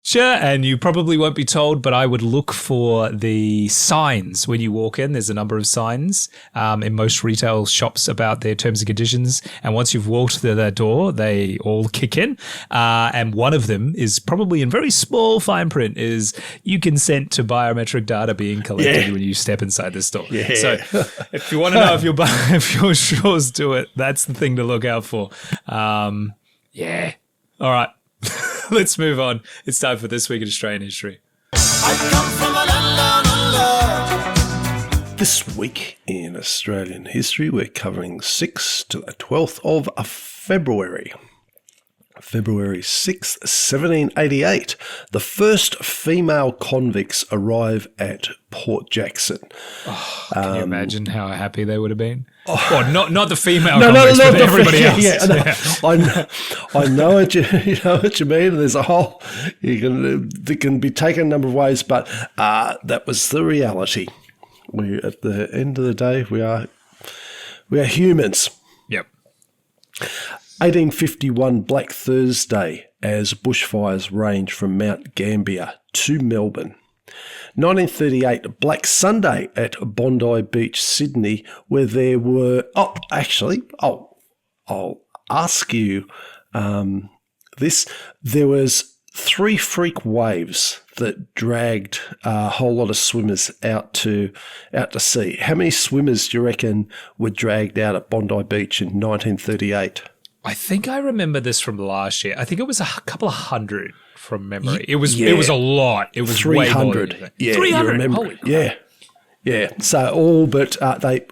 Speaker 1: Sure, and you probably won't be told, but I would look for the signs when you walk in. There's a number of signs in most retail shops about their terms and conditions. And once you've walked through that door, they all kick in. And one of them is probably in very small fine print is you consent to biometric data being collected when you step inside the store. Yeah. So if you want to know if your stores do it, that's the thing to look out for. Yeah. All right. Let's move on. It's time for This Week in Australian History.
Speaker 2: This week in Australian history, we're covering 6th to the 12th of February. February 6th, 1788, the first female convicts arrive at Port Jackson.
Speaker 1: Oh, can you imagine how happy they would have been? Well, not the female convicts, but everybody else.
Speaker 2: I know what you mean. There's a whole, it can be taken a number of ways, but that was the reality. At the end of the day, we are humans.
Speaker 1: Yep.
Speaker 2: 1851 Black Thursday, as bushfires range from Mount Gambier to Melbourne. 1938, Black Sunday at Bondi Beach, Sydney, where there were... Oh, actually, I'll ask you this. There was 3 freak waves that dragged a whole lot of swimmers out to sea. How many swimmers do you reckon were dragged out at Bondi Beach in 1938?
Speaker 1: I think I remember this from last year. I think it was a couple of hundred from memory. It was a lot. It was
Speaker 2: 300.
Speaker 1: Way more
Speaker 2: Yeah,
Speaker 1: 300.
Speaker 2: you remember.
Speaker 1: Holy crap.
Speaker 2: Yeah. So all but they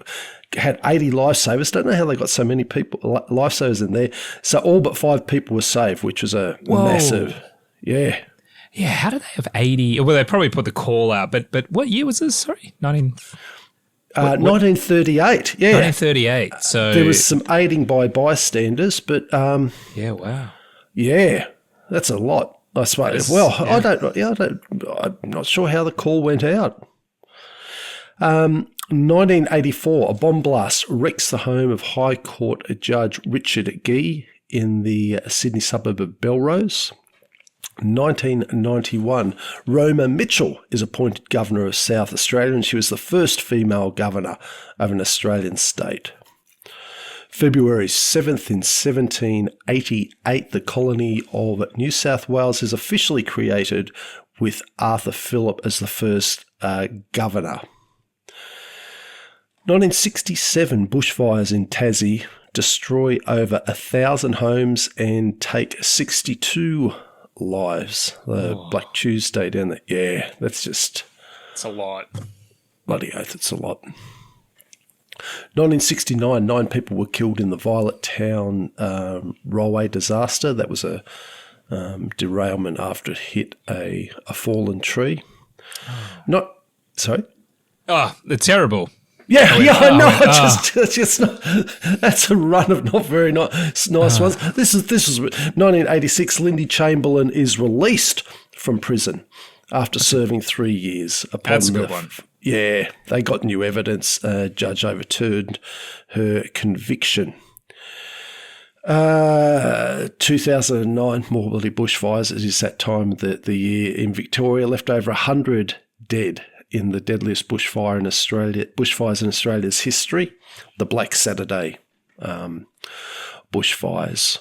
Speaker 2: had 80 lifesavers. Don't know how they got so many people lifesavers in there. So all but 5 people were saved, which was a massive. Yeah.
Speaker 1: Yeah, how did they have 80? Well, they probably put the call out, but what year was this? Sorry,
Speaker 2: 1938. Yeah,
Speaker 1: 1938. So
Speaker 2: there was some aiding by bystanders, but
Speaker 1: yeah, wow.
Speaker 2: Yeah, that's a lot, I suppose. Well, yeah. I'm not sure how the call went out. 1984, a bomb blast wrecks the home of High Court Judge Richard Gee in the Sydney suburb of Belrose. 1991, Roma Mitchell is appointed Governor of South Australia, and she was the first female governor of an Australian state. February 7th in 1788, the colony of New South Wales is officially created with Arthur Phillip as the first governor. 1967, bushfires in Tassie destroy over 1,000 homes and take 62 lives. Black Tuesday down there. Yeah, that's just...
Speaker 1: It's a lot.
Speaker 2: Bloody oath, it's a lot. 1969, 9 people were killed in the Violet Town railway disaster. That was a derailment after it hit a fallen tree. Sorry?
Speaker 1: Oh, they're terrible.
Speaker 2: Just not, that's a run of not very nice ones. This is 1986. Lindy Chamberlain is released from prison after serving 3 years.
Speaker 1: That's a good one.
Speaker 2: Yeah, they got new evidence. Judge overturned her conviction. 2009, more bloody bushfires. It is that time that the year in Victoria, left over 100 dead in the deadliest bushfires in Australia's history, the Black Saturday bushfires.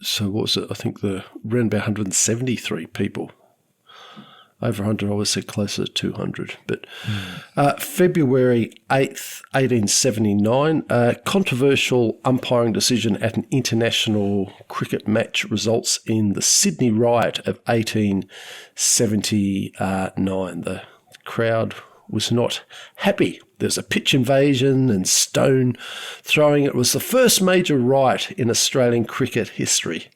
Speaker 2: So what was it? I think around about 173 people. Over 100, I always said closer to 200. But February 8th, 1879, a controversial umpiring decision at an international cricket match results in the Sydney riot of 1879. The crowd was not happy. There was a pitch invasion and stone throwing. It was the first major riot in Australian cricket history.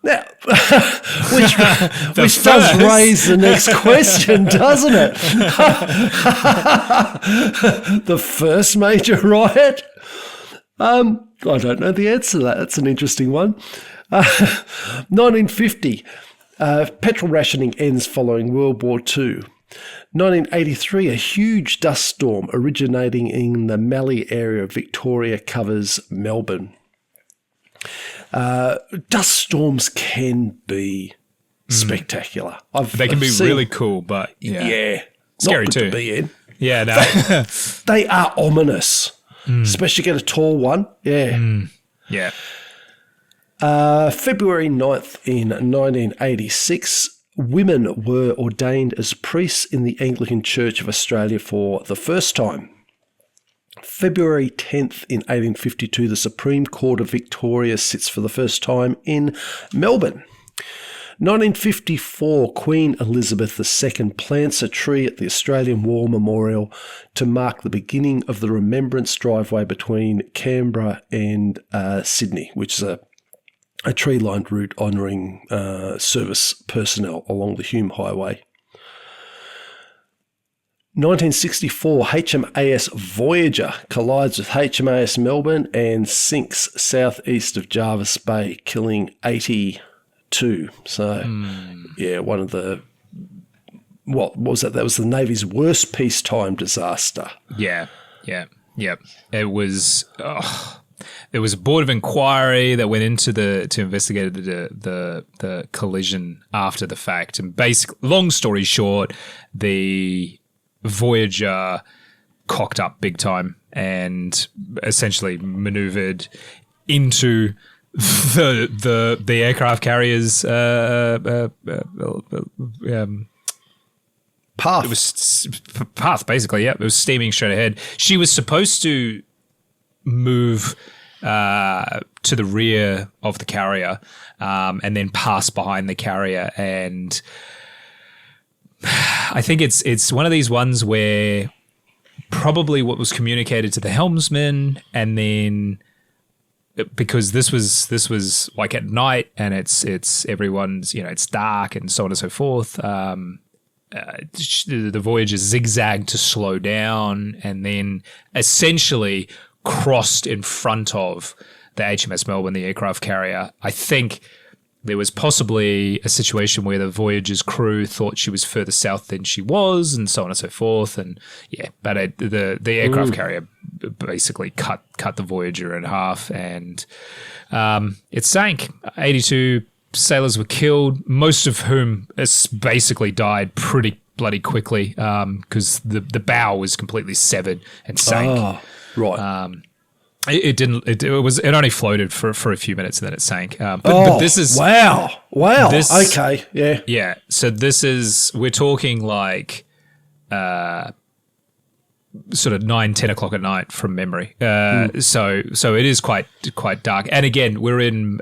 Speaker 2: Now, which does raise the next question, doesn't it? The first major riot? I don't know the answer to that. That's an interesting one. 1950, petrol rationing ends following World War II. 1983, a huge dust storm originating in the Mallee area of Victoria covers Melbourne. Dust storms can be spectacular.
Speaker 1: They can be really cool, but
Speaker 2: yeah,
Speaker 1: scary
Speaker 2: not good
Speaker 1: too.
Speaker 2: To be in.
Speaker 1: Yeah, no.
Speaker 2: They are ominous, especially get a tall one. Yeah.
Speaker 1: Yeah.
Speaker 2: February 9th in 1986, women were ordained as priests in the Anglican Church of Australia for the first time. February 10th in 1852, the Supreme Court of Victoria sits for the first time in Melbourne. 1954, Queen Elizabeth II plants a tree at the Australian War Memorial to mark the beginning of the Remembrance Driveway between Canberra and Sydney, which is a tree-lined route honouring service personnel along the Hume Highway. 1964, HMAS Voyager collides with HMAS Melbourne and sinks southeast of Jervis Bay, killing 82. So, yeah, one of the... What was that? That was the Navy's worst peacetime disaster.
Speaker 1: Yeah. It was... there was a board of inquiry that went into to investigate the collision after the fact. And basically, long story short, the Voyager cocked up big time and essentially maneuvered into the aircraft carrier's
Speaker 2: path.
Speaker 1: It was path, basically. Yeah, it was steaming straight ahead. She was supposed to move to the rear of the carrier and then pass behind the carrier. And I think it's one of these ones where probably what was communicated to the helmsman, and then because this was like at night and it's everyone's, it's dark and so on and so forth. The Voyager zigzagged to slow down and then essentially crossed in front of the HMS Melbourne, the aircraft carrier. I think there was possibly a situation where the Voyager's crew thought she was further south than she was, and so on and so forth. And yeah, but the aircraft carrier basically cut the Voyager in half, and it sank. 82 sailors were killed, most of whom basically died pretty bloody quickly because the bow was completely severed and sank.
Speaker 2: Oh, right.
Speaker 1: It only floated for a few minutes and then it sank. But this is
Speaker 2: wow. Okay, yeah.
Speaker 1: Yeah. So we're talking like sort of 9-10 o'clock at night from memory. So it is quite dark. And again, we're in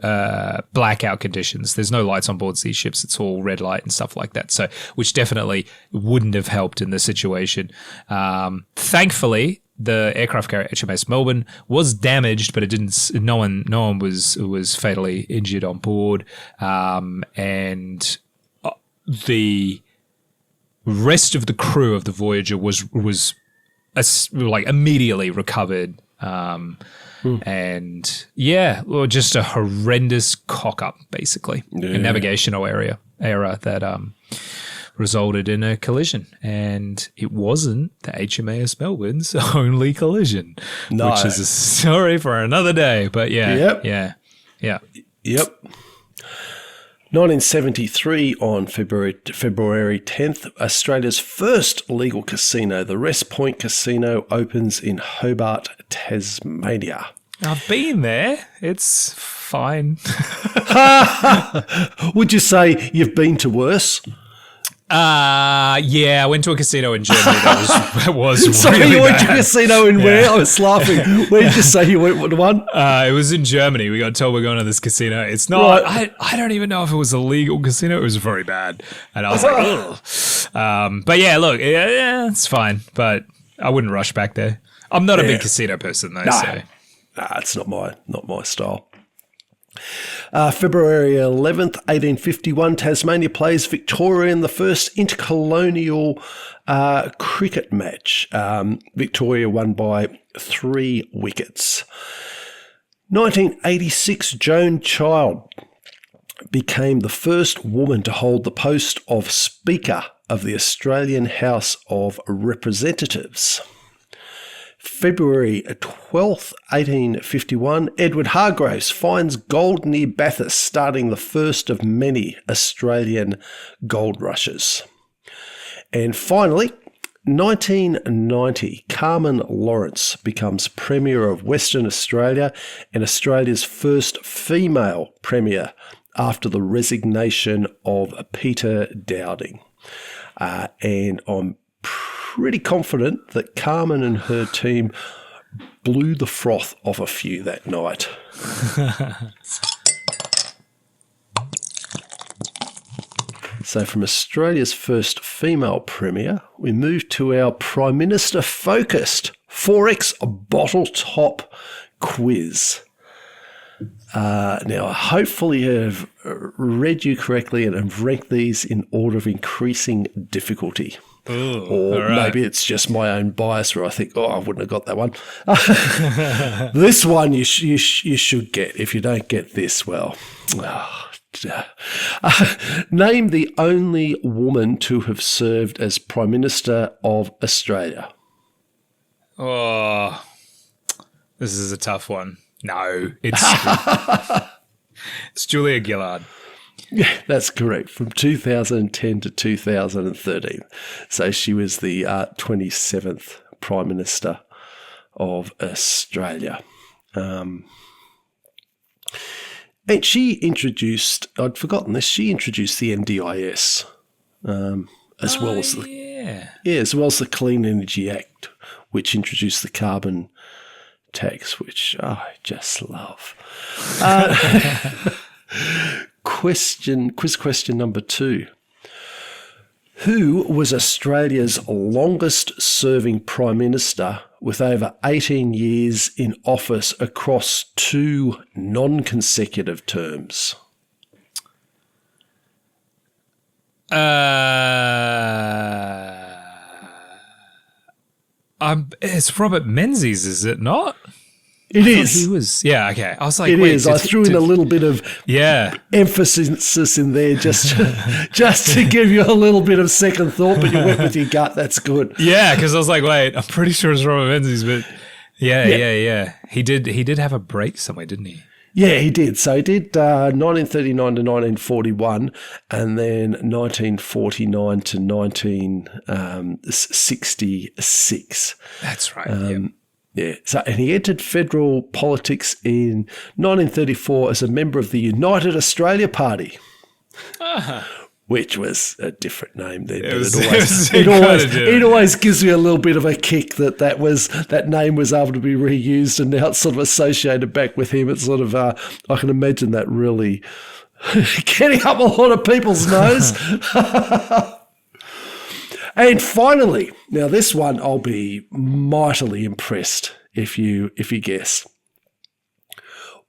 Speaker 1: blackout conditions. There's no lights on board these ships. It's all red light and stuff like that. So which definitely wouldn't have helped in this situation. Thankfully, the aircraft carrier HMS Melbourne was damaged, but it didn't. No one was fatally injured on board, and the rest of the crew of the Voyager was like immediately recovered. And yeah, well, just a horrendous cock up, basically, a navigational error that resulted in a collision, and it wasn't the HMAS Melbourne's only collision, which is a story for another day. But yeah.
Speaker 2: 1973, on February 10th, Australia's first legal casino, the Rest Point Casino, opens in Hobart, Tasmania.
Speaker 1: I've been there. It's fine.
Speaker 2: Would you say you've been to worse?
Speaker 1: Yeah, I went to a casino in Germany that was
Speaker 2: so
Speaker 1: really
Speaker 2: you went
Speaker 1: bad.
Speaker 2: to a casino in where? I was laughing. Where did you say you went to one?
Speaker 1: It was in Germany. We got told we're going to this casino. It's not.
Speaker 2: Right.
Speaker 1: I don't even know if it was a legal casino. It was very bad, and I was like, ugh. But yeah, look, yeah, it's fine. But I wouldn't rush back there. I'm not a big casino person though. So.
Speaker 2: Nah, it's not my style. February 11th, 1851, Tasmania plays Victoria in the first intercolonial cricket match. Victoria won by 3 wickets. 1986, Joan Child became the first woman to hold the post of Speaker of the Australian House of Representatives. February 12th, 1851, Edward Hargraves finds gold near Bathurst, starting the first of many Australian gold rushes. And finally, 1990, Carmen Lawrence becomes Premier of Western Australia and Australia's first female Premier after the resignation of Peter Dowding. And I'm pretty confident that Carmen and her team blew the froth off a few that night. So from Australia's first female Premier, we move to our Prime Minister focused Forex bottle top quiz. Now, hopefully I've read you correctly and have ranked these in order of increasing difficulty.
Speaker 1: Ooh,
Speaker 2: or maybe it's just my own bias where I think, I wouldn't have got that one. This one you should get. If you don't get this, well, name the only woman to have served as Prime Minister of Australia.
Speaker 1: Oh, this is a tough one. No, it's it's Julia Gillard.
Speaker 2: Yeah, that's correct. From 2010 to 2013. So she was the 27th Prime Minister of Australia. And she introduced, I'd forgotten this, she introduced the NDIS as well as the Clean Energy Act, which introduced the carbon tax, which I just love. Quiz question number 2. Who was Australia's longest serving Prime Minister with over 18 years in office across 2 non-consecutive terms?
Speaker 1: It's Robert Menzies, is it not?
Speaker 2: It is.
Speaker 1: He was. Yeah. Okay. I was like,
Speaker 2: it
Speaker 1: wait,
Speaker 2: is. I threw in a little bit of emphasis in there just to give you a little bit of second thought, but you went with your gut. That's good.
Speaker 1: Yeah, because I was like, wait, I'm pretty sure it's Robert Menzies, but yeah. He did have a break somewhere, didn't he?
Speaker 2: Yeah, he did. So he did 1939 to 1941 and then 1949 to 1966.
Speaker 1: That's right.
Speaker 2: Yeah. So, and he entered federal politics in 1934 as a member of the United Australia Party, which was a different name then. It always gives me a little bit of a kick that name was able to be reused, and now it's sort of associated back with him. It's sort of I can imagine that really getting up a lot of people's nose. And finally, now this one I'll be mightily impressed if you guess.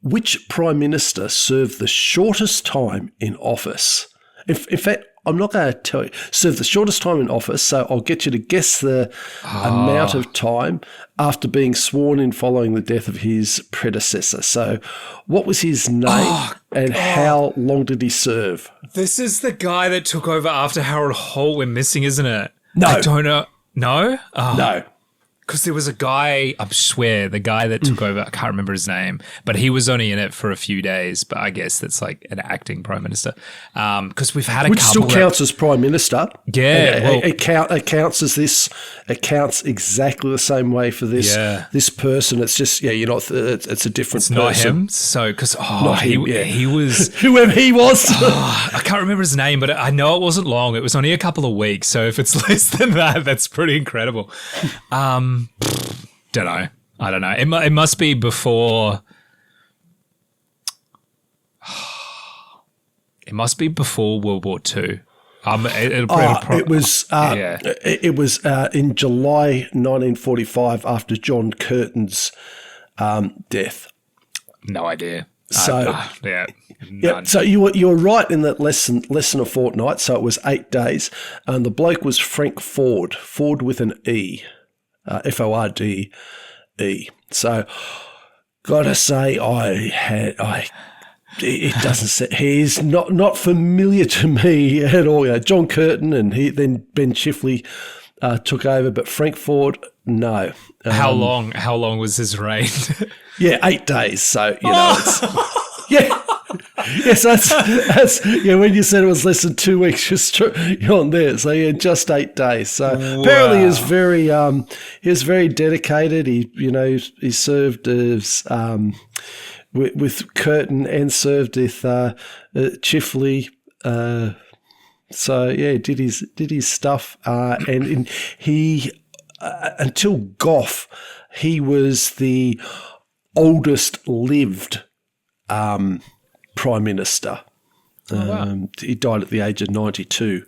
Speaker 2: Which Prime Minister served the shortest time in office? In fact, I'm not going to tell you. Served the shortest time in office, so I'll get you to guess the amount of time after being sworn in following the death of his predecessor. So what was his name and how long did he serve?
Speaker 1: This is the guy that took over after Harold Holt went missing, isn't it?
Speaker 2: No.
Speaker 1: I don't know. No? Oh.
Speaker 2: No.
Speaker 1: Because there was a guy, I swear, the guy that took over, I can't remember his name, but he was only in it for a few days, but I guess that's like an acting Prime Minister. Because we've had a
Speaker 2: Which
Speaker 1: couple
Speaker 2: still counts as Prime Minister.
Speaker 1: Yeah.
Speaker 2: Well, it counts as this. It counts exactly the same way for this this person. It's just, you're not, it's a different person.
Speaker 1: Not him. So, because he was.
Speaker 2: Whoever he was.
Speaker 1: I can't remember his name, but I know it wasn't long. It was only a couple of weeks. So if it's less than that, that's pretty incredible. Don't know. I don't know. It must be before. It must be before World War II.
Speaker 2: It was in July 1945 after John Curtin's death.
Speaker 1: No idea.
Speaker 2: So
Speaker 1: none.
Speaker 2: So you were right in that less than a fortnight. So it was 8 days, and the bloke was Frank Ford. Ford with an E. Forde. So, gotta say, it doesn't say, he's not familiar to me at all. John Curtin and then Ben Chifley took over, but Frank Ford, no.
Speaker 1: How long was his reign?
Speaker 2: 8 days. So, it's, Yes, that's when you said it was less than 2 weeks, you're on there. So just 8 days. So apparently he was very dedicated. He served as with Curtin and served with Chifley. Did his stuff. And he until Gough, he was the oldest lived Prime Minister. He died at the age of 92.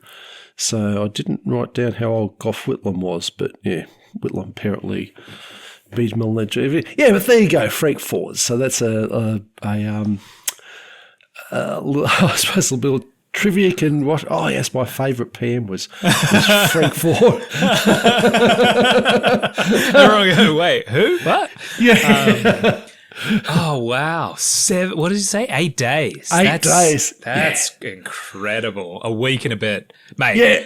Speaker 2: So I didn't write down how old Gough Whitlam was, but Whitlam apparently beat him on that. Yeah, but there you go, Frank Ford. So that's I suppose a little trivia can watch. Oh yes, my favourite PM was Frank Ford.
Speaker 1: Wait, who? What?
Speaker 2: Yeah.
Speaker 1: Oh, wow. What did you say? 8 days.
Speaker 2: 8 days.
Speaker 1: That's incredible. A week and a bit. Mate,
Speaker 2: Yeah.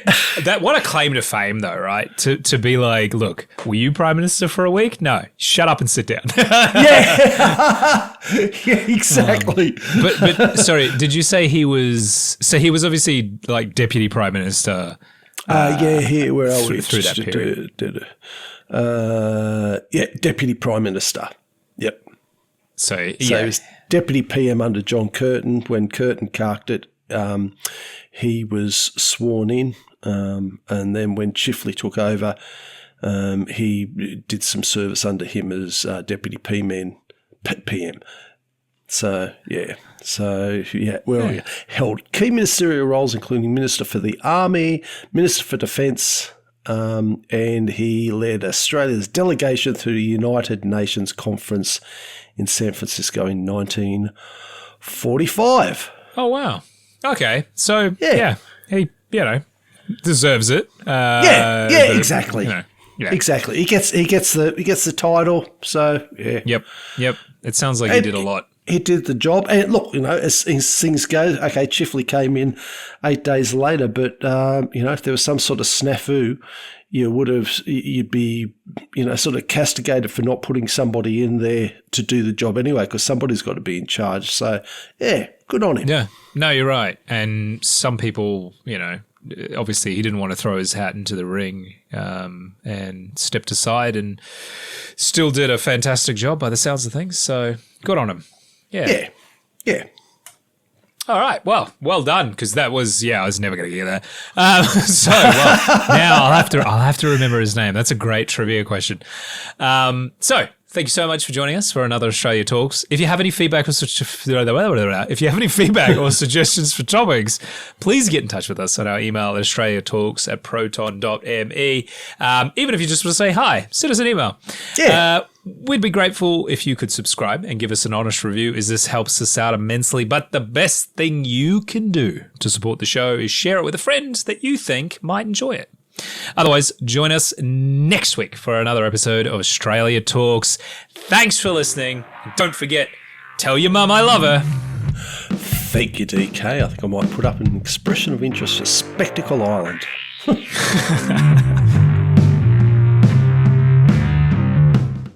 Speaker 1: what a claim to fame, though, right? To be like, look, were you Prime Minister for a week? No. Shut up and sit down.
Speaker 2: Yeah. Yeah, exactly.
Speaker 1: But sorry, did you say he was... So he was obviously like Deputy Prime Minister...
Speaker 2: Here where are we?
Speaker 1: Through that period.
Speaker 2: Deputy Prime Minister. Yep.
Speaker 1: So
Speaker 2: he was Deputy PM under John Curtin. When Curtin carked it, he was sworn in. And then when Chifley took over, he did some service under him as Deputy PM. So, held key ministerial roles, including Minister for the Army, Minister for Defence, and he led Australia's delegation to the United Nations Conference in San Francisco in 1945.
Speaker 1: Oh, wow. Okay. So, he, deserves it.
Speaker 2: Exactly.
Speaker 1: Yeah.
Speaker 2: Exactly. He gets the title. So, yeah.
Speaker 1: Yep. It sounds like he did a lot.
Speaker 2: He did the job. And look, as things go, okay, Chifley came in 8 days later, but, if there was some sort of snafu, you'd be, sort of castigated for not putting somebody in there to do the job anyway, because somebody's got to be in charge. So, yeah, good on him.
Speaker 1: Yeah. No, you're right. And some people, obviously he didn't want to throw his hat into the ring and stepped aside and still did a fantastic job by the sounds of things. So, good on him. Yeah. All right. Well done, because that was I was never going to get that. Now I'll have to remember his name. That's a great trivia question. So thank you so much for joining us for another Australia Talks. If you have any feedback or suggestions for topics, please get in touch with us on our email at australiatalks@proton.me. Even if you just want to say hi, send us an email.
Speaker 2: Yeah.
Speaker 1: We'd be grateful if you could subscribe and give us an honest review, as this helps us out immensely. But the best thing you can do to support the show is share it with a friend that you think might enjoy it. Otherwise, join us next week for another episode of Australia Talks. Thanks for listening. And don't forget, tell your mum I love her.
Speaker 2: Thank you, DK. I think I might put up an expression of interest for Spectacle Island.